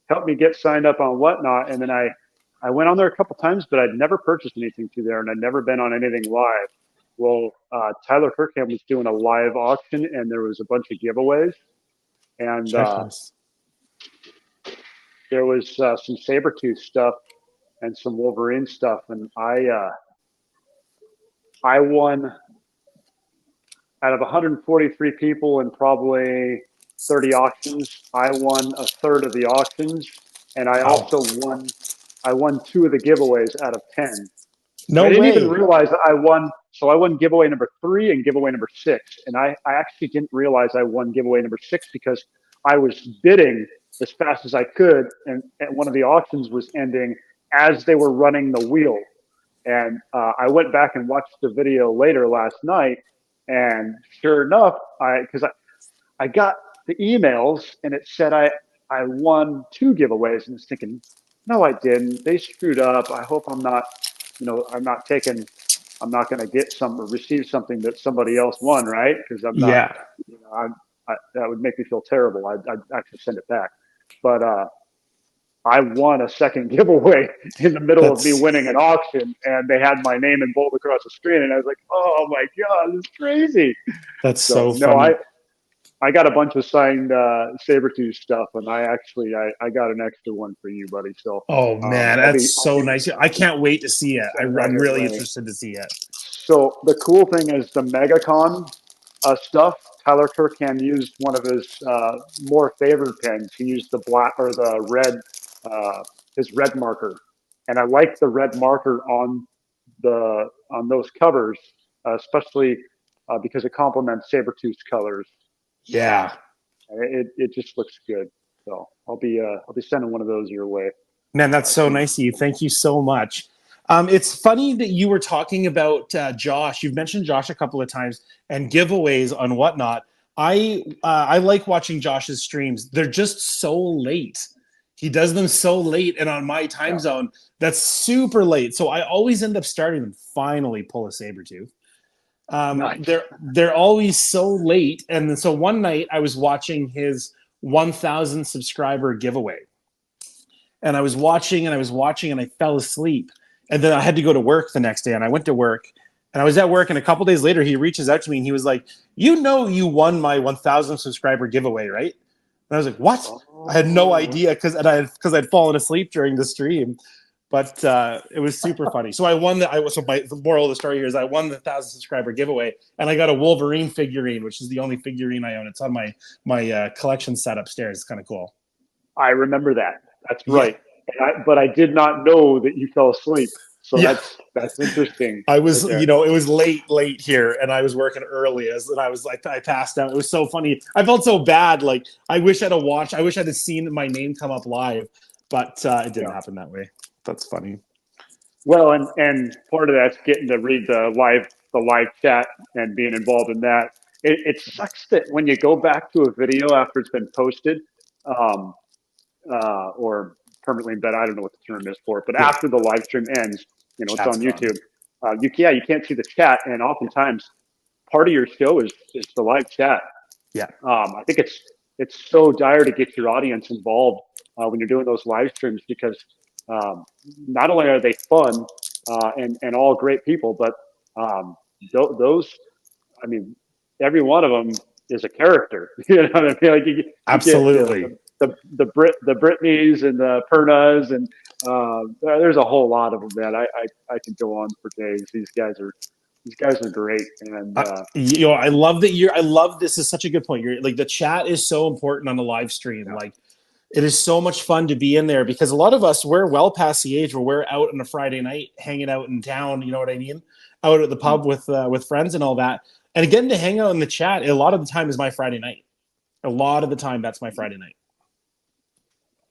helped me get signed up on Whatnot, and then I went on there a couple times, but I'd never purchased anything through there, and I'd never been on anything live. Well, Tyler Kirkham was doing a live auction, and there was a bunch of giveaways, and there was some Sabretooth stuff and some Wolverine stuff, and I won. Out of 143 people and probably 30 auctions, I won a third of the auctions, and I also won 2 of the giveaways out of 10. No I way. didn't even realize I won. So I won giveaway number 3 and giveaway number 6, and I actually didn't realize I won giveaway number 6 because I was bidding as fast as I could, and one of the auctions was ending as they were running the wheel. And I went back and watched the video later last night. And sure enough, I got the emails, and it said I won 2 giveaways, and I was thinking, no, I didn't. They screwed up. I hope I'm not, I'm not I'm not going to get some or receive something that somebody else won, right? Because I'm not, Yeah. that would make me feel terrible. I'd actually send it back. But I won a second giveaway in the middle of me That's winning an auction, and they had my name in bold across the screen, and I was like, "Oh my god, this is crazy!" that's So so no, funny. I got a bunch of signed Sabretooth stuff, and I got an extra one for you, buddy. So Oh man, I'll be that's so nice. I can't wait to see it. sending that I'm your really way. interested to see it. So the cool thing is the MegaCon stuff. Tyler Kirkham used one of his more favored pens. He used the black or the red, his red marker, and I like the red marker on those covers, especially because it complements Sabretooth's colors. Um, Yeah. it just looks good. So I'll be sending one of those your way Man, that's so soon. nice of you. Thank you so much. It's funny that you were talking about Josh. You've mentioned Josh a couple of times and giveaways on whatnot. I like watching Josh's streams. They're just so late. He does them so late, and on my time Yeah, zone, that's super late. So I always end up starting them. Finally, pull a saber tooth. nice. They're always so late, and so one night I was watching his 1,000 subscriber giveaway, and I was watching and I was watching and I fell asleep. And then I had to go to work the next day, and I went to work and I was at work, and a couple days later he reaches out to me and he was like, you won my 1,000 subscriber giveaway, right? And I was like, what? I had no Oh, idea because I'd fallen asleep during the stream. But it was super funny. So I won the moral of the story here is I won the 1,000 subscriber giveaway, and I got a Wolverine figurine, which is the only figurine I own. It's on my collection set upstairs. It's kind of cool. I remember that. That's Yeah. right. But I did not know that you fell asleep. So Yeah. that's interesting I right was, there. it was late here, and I was working early, and I was like, I passed out. It was so funny. I felt so bad. Like, I wish I'd have watched. I wish I'd have seen my name come up live, but it didn't Yeah. happen that way. That's funny. Well, and part of that's getting to read the live chat and being involved in that. It sucks that when you go back to a video after it's been posted, um, or permanently embedded, I don't know what the term is for it, but Yeah, after the live stream ends, it's chat's on gone. YouTube. You can't see the chat, and oftentimes part of your show is the live chat. Yeah, I think it's so dire to get your audience involved when you're doing those live streams because um, not only are they fun and all great people, but um, those, I mean, every one of them is a character. You know what I mean? Like you get absolutely. the Britneys and the Pernas, and there's a whole lot of them, man. I can go on for days. These guys are great, and I love that I love this is such a good point. You're like the chat is so important on a live stream. yeah. Like it is so much fun to be in there because a lot of us we're well past the age where we're out on a Friday night hanging out in town. You know what I mean? Out at the Hmm. pub with friends and all that. And getting to hang out in the chat a lot of the time is my Friday night. A lot of the time that's my Friday night.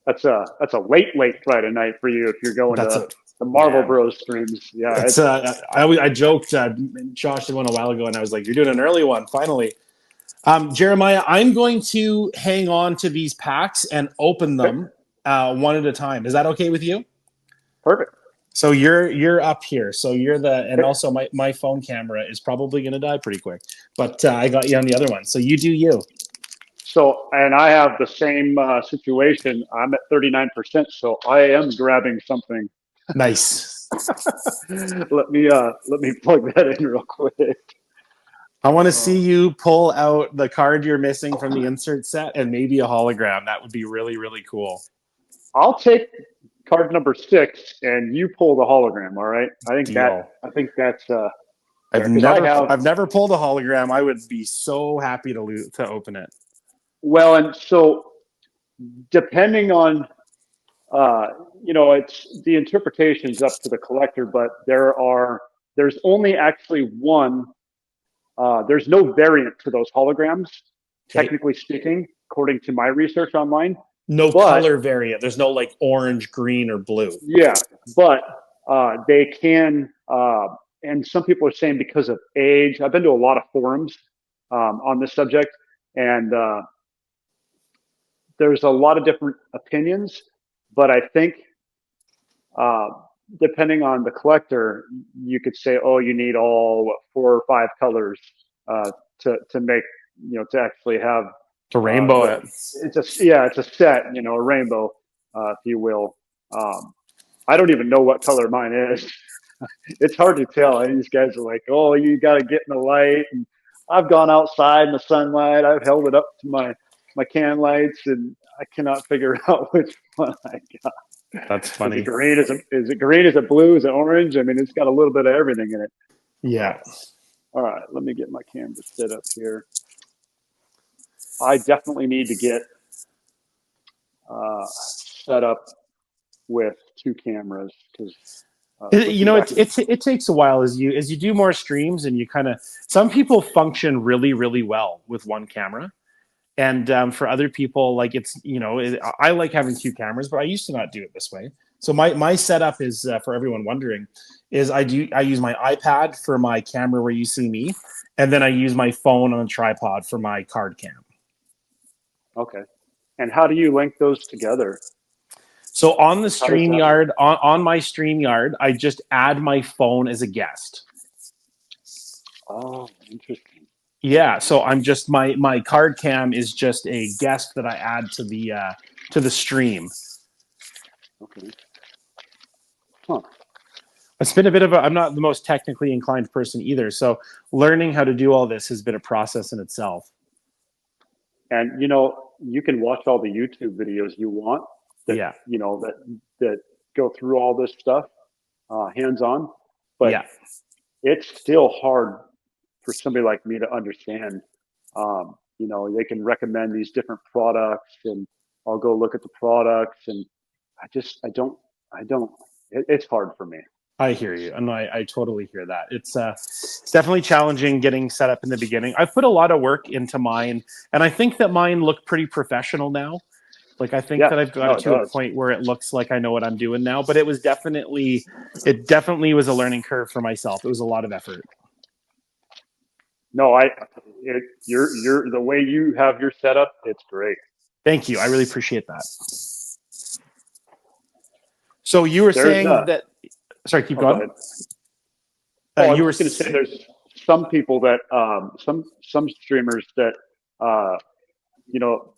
That's a late Friday night for you if you're going That's to a the Marvel man. Bros streams. Yeah, It's I joked Josh did one a while ago and I was like, you're doing an early one finally. Jeremiah, I'm going to hang on to these packs and open okay, them one at a time. Is that okay with you? perfect. So you're up here. So you're and Okay. also my phone camera is probably going to die pretty quick, but I got you on the other one. So you do you. So, and I have the same situation. I'm at 39%, so I am grabbing something. Nice. Let me plug that in real quick. I want to see Oh. you pull out the card you're missing from the insert set and maybe a hologram. That would be really, really cool. I'll take card number 6, and you pull the hologram. All right. Deal. I think that's there because I've never pulled a hologram. I would be so happy to open it. well, and so depending on uh, it's the interpretation is up to the collector, but there's only actually one. There's no variant to those holograms, Okay. technically speaking, according to my research online. No But color variant. There's no like orange, green, or blue. yeah, but they can, and some people are saying because of age. I've been to a lot of forums on this subject, and there's a lot of different opinions, but I think uh, depending on the collector, you could say, oh, you need all 4 or 5 colors to make, to actually have To rainbow what it. it's a set, a rainbow, if you will. I don't even know what color mine is. It's hard to tell. And these guys are like, oh, you got to get in the light. And I've gone outside in the sunlight. I've held it up to my can lights, and I cannot figure out which one I got. That's funny. Is it green? Is it green? Is it blue? Is it orange? I mean, it's got a little bit of everything in it. Yeah. All right, let me get my camera set up here. I definitely need to get set up with 2 cameras because it takes a while as you do more streams, and you kind of, some people function really, really well with 1 camera. And for other people, like I like having 2 cameras, but I used to not do it this way. So my setup is, for everyone wondering, is I use my iPad for my camera where you see me, and then I use my phone on a tripod for my card cam. Okay. And how do you link those together? So on the StreamYard, on my StreamYard, I just add my phone as a guest. Oh, interesting. Yeah, so I'm just my card cam is just a guest that I add to the stream. Okay. Huh. It's been a bit of I'm not the most technically inclined person either, so learning how to do all this has been a process in itself. And you can watch all the YouTube videos you want that that go through all this stuff hands on, but it's still hard for somebody like me to understand. They can recommend these different products, and I'll go look at the products, and I don't. It's hard for me. I hear you, and I totally hear that. It's definitely challenging getting set up in the beginning. I've put a lot of work into mine, and I think that mine look pretty professional now. Like, I think that I've got to a point where it looks like I know what I'm doing now, but it definitely was a learning curve for myself. It was a lot of effort. No, you're the way you have your setup, it's great. Thank you. I really appreciate that. So you were saying that, sorry, keep going. I was going to say there's some people that, some streamers that,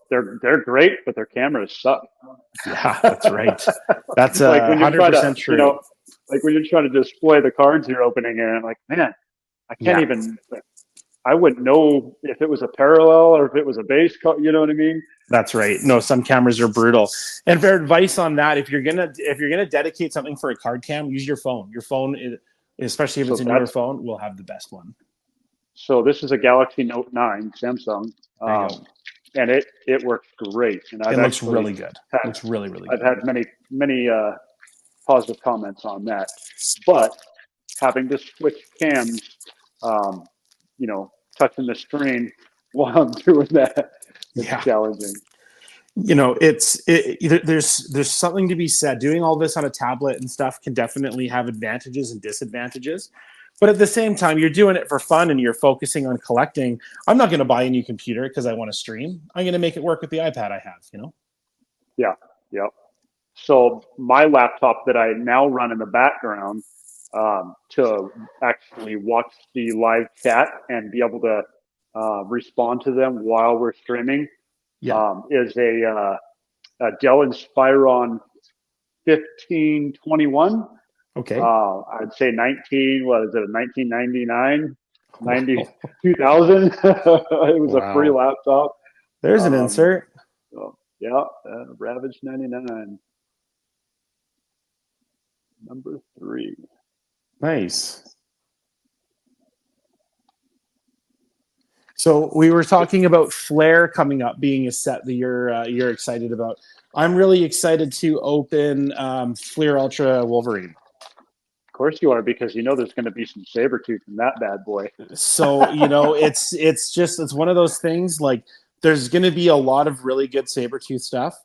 they're great, but their cameras suck. Yeah, that's right. That's like 100% true. Like when you're trying to display the cards you're opening, and I'm like, man, I can't even. I wouldn't know if it was a parallel or if it was a base card. You know what I mean? That's right. No, some cameras are brutal. And for advice on that, if you're gonna dedicate something for a card cam, use your phone. Your phone, especially if it's a newer phone, will have the best one. So this is a Galaxy Note 9 Samsung. And it works great. And it looks really good. It looks really, really good. I've had many positive comments on that. But having to switch cams, touching the screen while I'm doing that, it's challenging. There's something to be said. Doing all this on a tablet and stuff can definitely have advantages and disadvantages. But at the same time, you're doing it for fun and you're focusing on collecting. I'm not going to buy a new computer because I want to stream. I'm going to make it work with the iPad I have, Yeah. So my laptop that I now run in the background to actually watch the live chat and be able to respond to them while we're streaming is a Dell Inspiron 1521. Okay. I'd say 1999, 2000. It was a free laptop. There's an insert. Ravage 99. Number 3. Nice. So we were talking about Flare coming up being a set that you're excited about. I'm really excited to open Fleer Ultra Wolverine. Of course you are, because there's going to be some Sabertooth in that bad boy. So it's one of those things, like there's going to be a lot of really good Sabertooth stuff.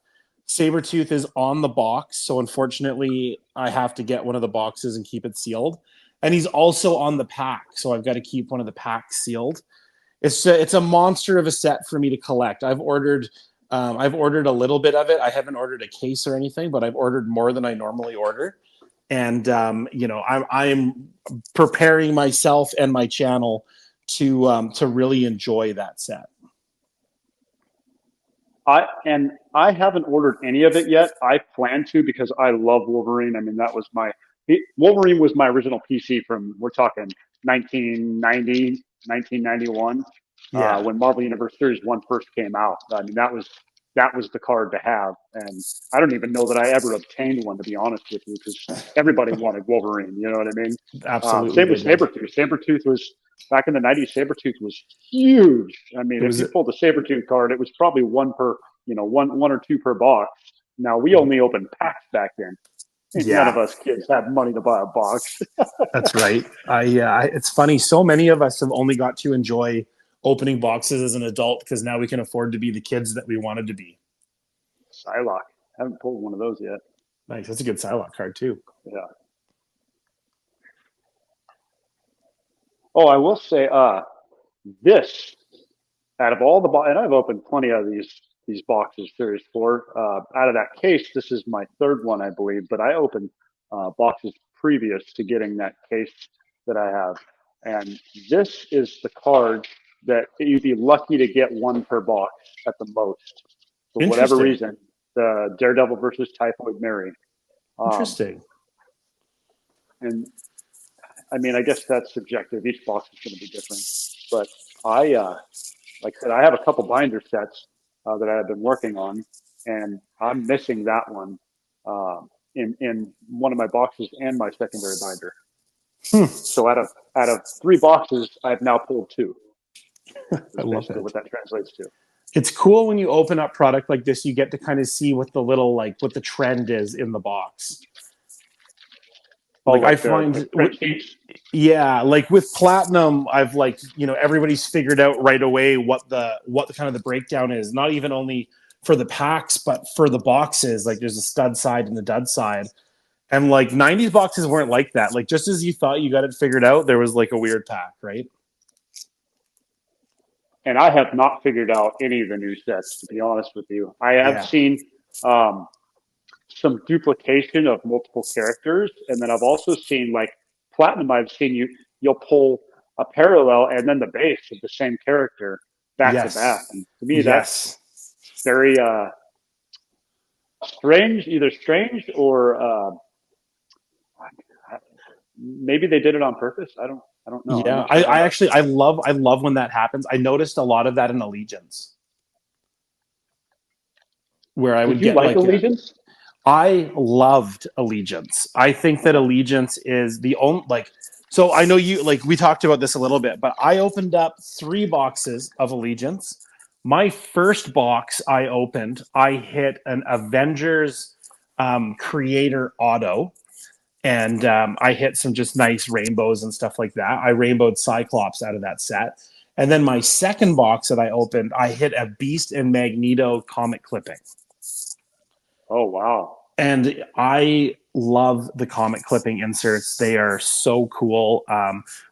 Sabertooth is on the box, so unfortunately I have to get one of the boxes and keep it sealed. And he's also on the pack, so I've got to keep one of the packs sealed. It's a monster of a set for me to collect. I've ordered I've ordered a little bit of it. I haven't ordered a case or anything, but I've ordered more than I normally order. And I'm preparing myself and my channel to really enjoy that set. I haven't ordered any of it yet. I plan to because I love Wolverine. I mean, Wolverine was my original PC from, we're talking 1990, 1991, Yeah, when Marvel Universe Series 1 first came out. I mean, that was the card to have. And I don't even know that I ever obtained one, to be honest with you, because everybody wanted Wolverine. You know what I mean? absolutely. Same with Sabretooth. Sabretooth was, back in the 90s, Sabretooth was huge. I mean, It if was you pulled a Sabretooth card, it was probably one per, one or two per box. Now, we only opened packs back then. None of yeah, us kids had money to buy a box. that's right. It's funny. So many of us have only got to enjoy opening boxes as an adult because now we can afford to be the kids that we wanted to be. Psylocke. Haven't pulled one of those yet. Nice. That's a good Psylocke card too. Yeah. Oh, I will say, this out of all the and I've opened plenty of these boxes, Series 4. Out of that case, this is my third one, I believe. But I opened boxes previous to getting that case that I have, and this is the card that you'd be lucky to get one per box at the most. For whatever Interesting. reason, the Daredevil versus Typhoid Mary. Interesting. And I mean, I guess that's subjective. Each box is going to be different. But like I said, I have a couple binder sets that I've been working on, and I'm missing that one in one of my boxes and my secondary binder. So out of three boxes, I've now pulled two. I That's love basically what it. that translates to. It's cool when you open up product like this, you get to kind of see what the little, like, what the trend is in the box. Oh, Like I like the find, print sheets. yeah, like with platinum, I've like, everybody's figured out right away what the kind of the breakdown is. Not even only for the packs, but for the boxes. Like there's a stud side and the dud side. And like 90s boxes weren't like that. Like just as you thought you got it figured out, there was like a weird pack, right? And I have not figured out any of the new sets, to be honest with you. I have Yeah. seen um, some duplication of multiple characters, and then I've also seen, like, platinum. I've seen you'll pull a parallel and then the base of the same character back to back, Yes. and to me that's Yes. very strange, either strange or maybe they did it on purpose. I don't know. I'm Yeah. not sure how I that. actually I love when that happens. I noticed a lot of that in Allegiance, where I Did would you get like like Allegiance? I loved Allegiance. I think that Allegiance is the only, like, so I know you, like, we talked about this a little bit, but I opened up 3 boxes of Allegiance. My first box I opened, I hit an Avengers creator auto, and I hit some just nice rainbows and stuff like that. I rainbowed Cyclops out of that set. And then my second box that I opened, I hit a Beast and Magneto comic clipping. Oh wow. And I love the comic clipping inserts. They are so cool.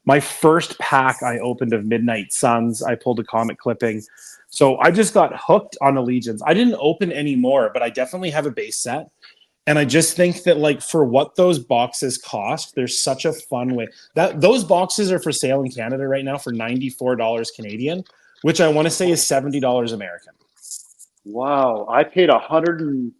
My first pack I opened of Midnight Suns, I pulled a comic clipping. So I just got hooked on Allegiance. I didn't open any more, but I definitely have a base set. And I just think that, like, for what those boxes cost, there's such a fun way that those boxes are for sale in Canada right now for $94 Canadian, which I want to say is $70 American. Wow. I paid 100 and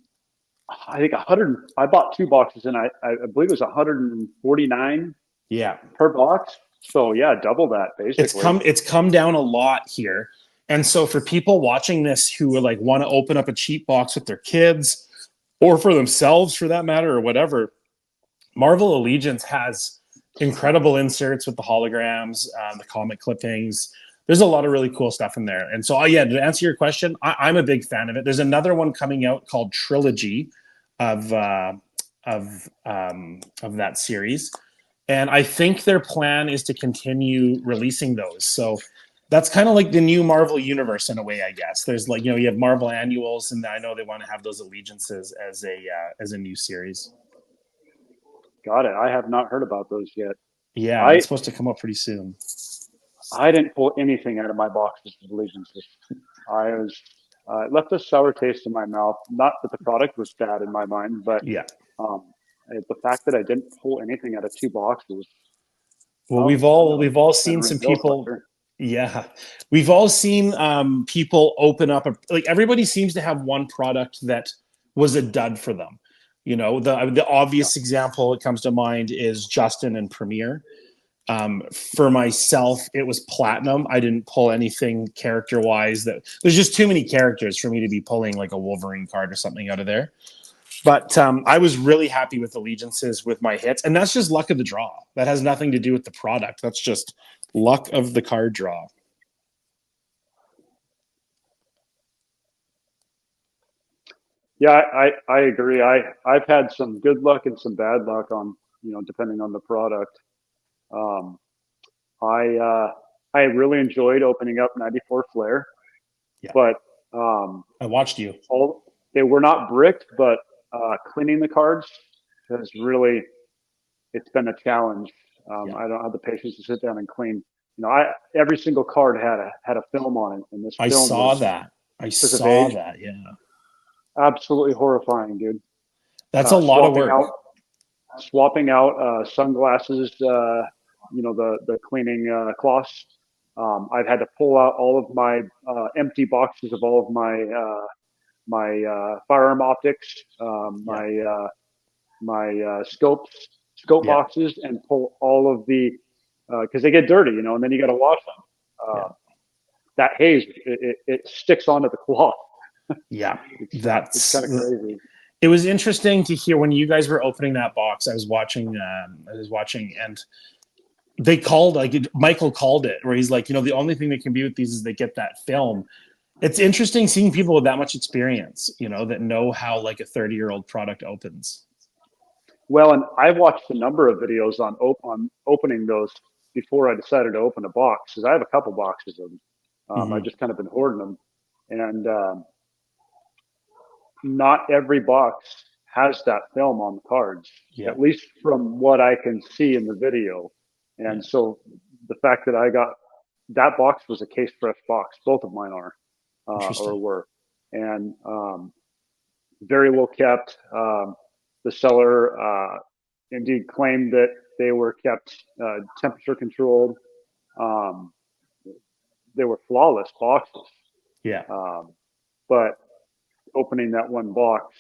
I think 100. I bought 2 boxes, and I believe it was 149 Yeah. per box. So yeah, double that it's basically. come it's come down a lot here. And so for people watching this who are like want to open up a cheap box with their kids or for themselves for that matter or whatever, Marvel Allegiance has incredible inserts with the holograms, the comic clippings. There's a lot of really cool stuff in there. And so, yeah, to answer your question, I'm a big fan of it. There's another one coming out called Trilogy of that series, and I think their plan is to continue releasing those. So that's kind of like the new Marvel universe in a way, I guess. There's like, you have Marvel annuals, and I know they want to have those allegiances as a new series. Got it. I have not heard about those yet. Yeah, I that's supposed to come up pretty soon. I didn't pull anything out of my boxes of allegiances. I was it left a sour taste in my mouth. Not that the product was bad in my mind, but Yeah. the fact that I didn't pull anything out of 2 boxes. Well, Oh, we've all seen some people. Yeah, we've all seen people open up like everybody seems to have one product that was a dud for them. You know, the obvious example that comes to mind is Justin and Premiere. For myself, it was Platinum. I didn't pull anything character wise. That there's just too many characters for me to be pulling like a Wolverine card or something out of there. But I was really happy with allegiances with my hits, and that's just luck of the draw. That has nothing to do with the product. That's just luck of the card draw. Yeah, I agree. I've had some good luck and some bad luck on, depending on the product. Um, I really enjoyed opening up 94 Flare, Yeah, but I watched you. they were not bricked, but cleaning the cards has really, it's been a challenge. Yeah, I don't have the patience to sit down and clean. Every single card had a film on it, and this I film saw that. I was of saw age. that. Yeah, Absolutely horrifying, dude. that's a Uh, lot of swapping work. out swapping out sunglasses, the cleaning cloths. I've had to pull out all of my empty boxes of all of my firearm optics, Yeah, my scope yeah, boxes, and pull all of the because they get dirty, and then you got to wash them. yeah, That haze, it sticks onto the cloth. yeah. It's That's kind of crazy. it was interesting to hear when you guys were opening that box. I was watching, and they called Michael called it, where he's like, the only thing that can be with these is they get that film. It's interesting seeing people with that much experience, that know how like a 30-year-old product opens. Well, and I watched a number of videos on opening those before I decided to open a box because I have a couple boxes of them. I've Mm-hmm. just kind of been hoarding them, and not every box has that film on the cards, Yeah, at least from what I can see in the video. yeah, And so the fact that I got that box was a case fresh box. Both of mine are or interesting. were, and very well kept. The seller indeed claimed that they were kept temperature controlled. Um, they were flawless boxes, Yeah, um, but opening that one box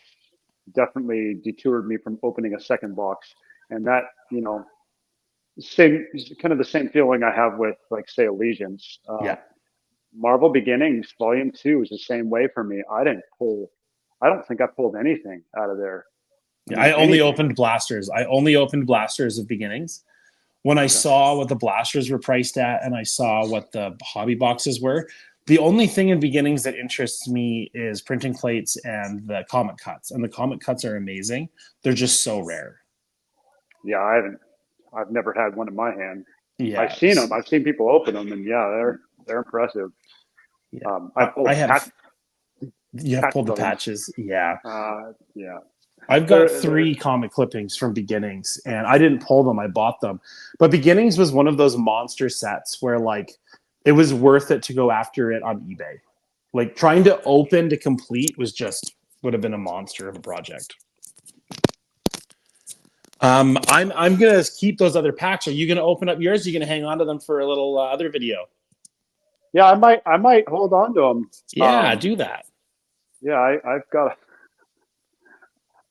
definitely detoured me from opening a second box. And that, same kind of the same feeling I have with like say Allegiance. yeah. Marvel Beginnings Volume 2 is the same way for me. I don't think I pulled anything out of there. I Yeah, mean, anything. I only opened blasters of beginnings. When I Okay. saw what the blasters were priced at and I saw what the hobby boxes were, the only thing in beginnings that interests me is printing plates and the comic cuts. And the comic cuts are amazing. They're just so rare. Yeah, I've never had one in my hand. I've Yeah. seen them. I've seen people open them, and yeah, they're impressive. Yeah. I pulled I have, you have patch pulled the cones. patches. Yeah. Yeah, I've got they're 3 comic clippings from beginnings and I didn't pull them. I bought them. But beginnings was one of those monster sets where like it was worth it to go after it on eBay. Like trying to open to complete was just would have been a monster of a project. I'm gonna keep those other packs. Are you gonna open up yours? Are you gonna hang on to them for a little other video? yeah. I might hold on to them. Yeah, do that. Yeah, I've got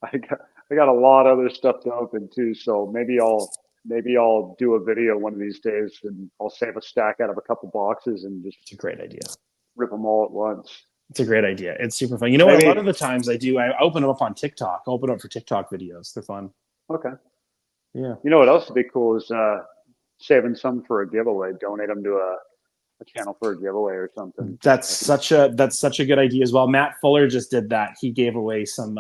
I got a lot of other stuff to open too. So maybe I'll do a video one of these days, and I'll save a stack out of a couple boxes and just It's a great idea. rip them all at once. It's a great idea. It's super fun. You know what? A lot Maybe of the times I open them up on TikTok. I open up for TikTok videos. They're fun. okay. Yeah. You know what else would be cool is saving some for a giveaway. Donate them to a channel for a giveaway or something. That's such a good idea as well. Matt Fuller just did that. He gave away some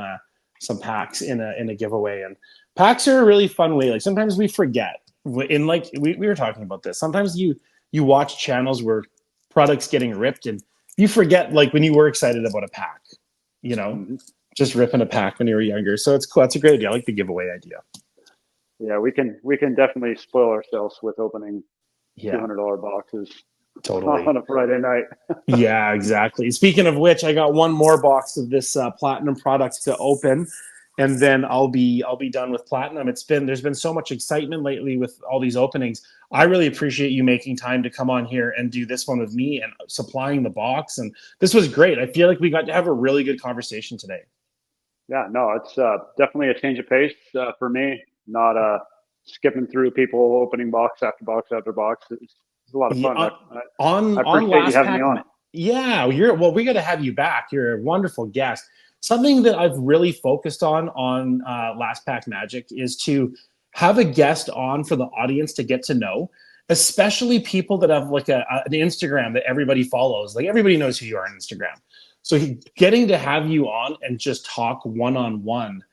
packs in a giveaway, and packs are a really fun way. Like sometimes we forget. In like we were talking about this. Sometimes you watch channels where products getting ripped, and you forget like when you were excited about a pack. You know, Mm-hmm. just ripping a pack when you were younger. So it's cool. That's a great idea. I like the giveaway idea. Yeah, we can definitely spoil ourselves with opening Yeah. $200 boxes. Totally. on a Friday night. Yeah, exactly. Speaking of which, I got one more box of this platinum products to open, and then I'll be done with platinum. There's been so much excitement lately with all these openings. I really appreciate you making time to come on here and do this one with me and supplying the box. And this was great. I feel like we got to have a really good conversation today. Yeah, no, it's definitely a change of pace for me. Not skipping through people opening box after box after box. It's a lot of Yeah, fun. I on appreciate you last having me pack, on. yeah, we got to have you back. You're a wonderful guest. Something that I've really focused on last pack magic is to have a guest on for the audience to get to know, especially people that have like an Instagram that everybody follows. Like everybody knows who you are on Instagram. So getting to have you on and just talk one on one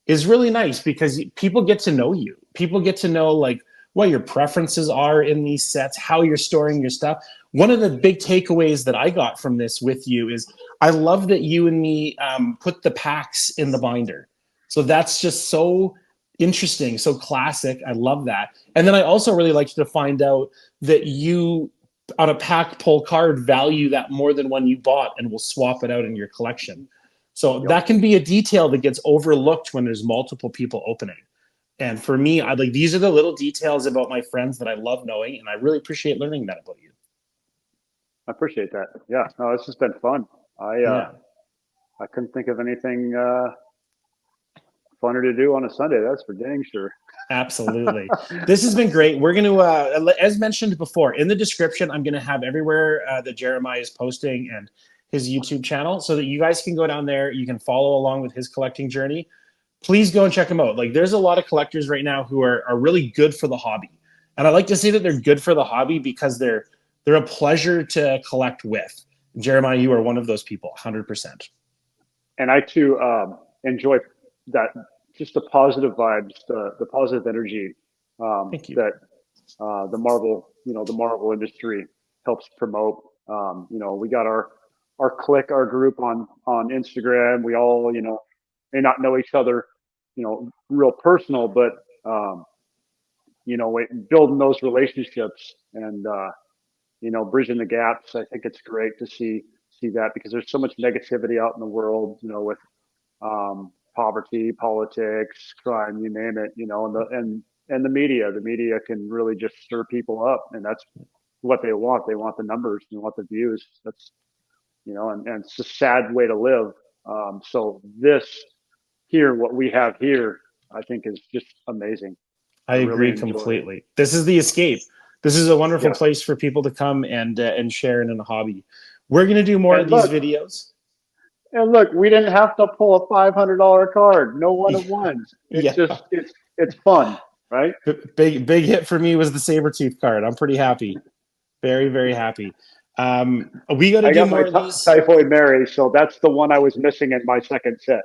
is really nice because people get to know you. People get to know like what your preferences are in these sets, how you're storing your stuff. One of the big takeaways that I got from this with you is I love that you and me put the packs in the binder. So that's just so interesting, so classic. I love that. And then I also really liked to find out that you, on a pack pull card, value that more than one you bought and will swap it out in your collection. So Yep, that can be a detail that gets overlooked when there's multiple people opening. And for me, I like these are the little details about my friends that I love knowing, and I really appreciate learning that about you. I appreciate that. Yeah, no, this has been fun. Yeah, I couldn't think of anything funner to do on a Sunday. That's for dang sure. absolutely. This has been great. We're going to, as mentioned before, in the description, I'm going to have everywhere that Jeremiah is posting and his YouTube channel so that you guys can go down there. You can follow along with his collecting journey. Please go and check them out. Like there's a lot of collectors right now who are really good for the hobby. And I like to say that they're good for the hobby because they're a pleasure to collect with. Jeremiah, you are one of those people, 100%. And I too enjoy that, just the positive vibes, the positive energy Thank you. that the Marvel industry helps promote. We got our clique, our group on Instagram. We all, may not know each other, real personal, but building those relationships and bridging the gaps. I think it's great to see that because there's so much negativity out in the world, with poverty, politics, crime, you name it, and the media. The media can really just stir people up, and that's what they want. They want the numbers, they want the views. That's and it's a sad way to live. So this here, what we have here, I think is just amazing. I I really agree enjoy it. completely. This is the escape. This is a wonderful Yes. place for people to come and share in a hobby. We're going to do more of And these look, videos. we didn't have to pull a $500 card. No one of ones. It's Yeah. just it's fun, right? Big hit for me was the Sabretooth card. I'm pretty happy. Very, very happy. We got to I do got my more of these. Typhoid Mary, so that's the one I was missing in my second set.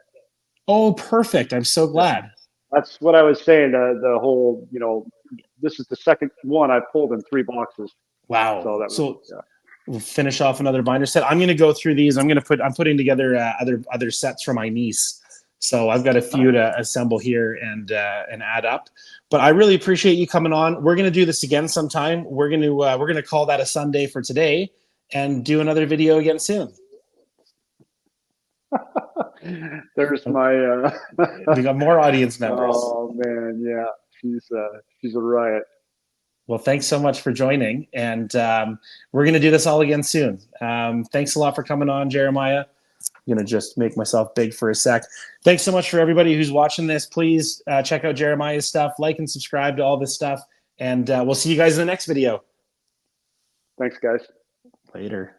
Oh, perfect. I'm so Yeah. glad. That's what I was saying. The whole, this is the second one I pulled in 3 boxes. Wow. So that was, So yeah. we'll finish off another binder set. I'm going to go through these. I'm putting together other sets for my niece. So I've got a few to assemble here and add up. But I really appreciate you coming on. We're going to do this again sometime. We're going to call that a Sunday for today and do another video again soon. There's my. We got more audience members. Oh man, yeah, she's a riot. Well, thanks so much for joining, and we're going to do this all again soon. Thanks a lot for coming on, Jeremiah. I'm going to just make myself big for a sec. Thanks so much for everybody who's watching this. Please check out Jeremiah's stuff, like and subscribe to all this stuff, and we'll see you guys in the next video. Thanks, guys. Later.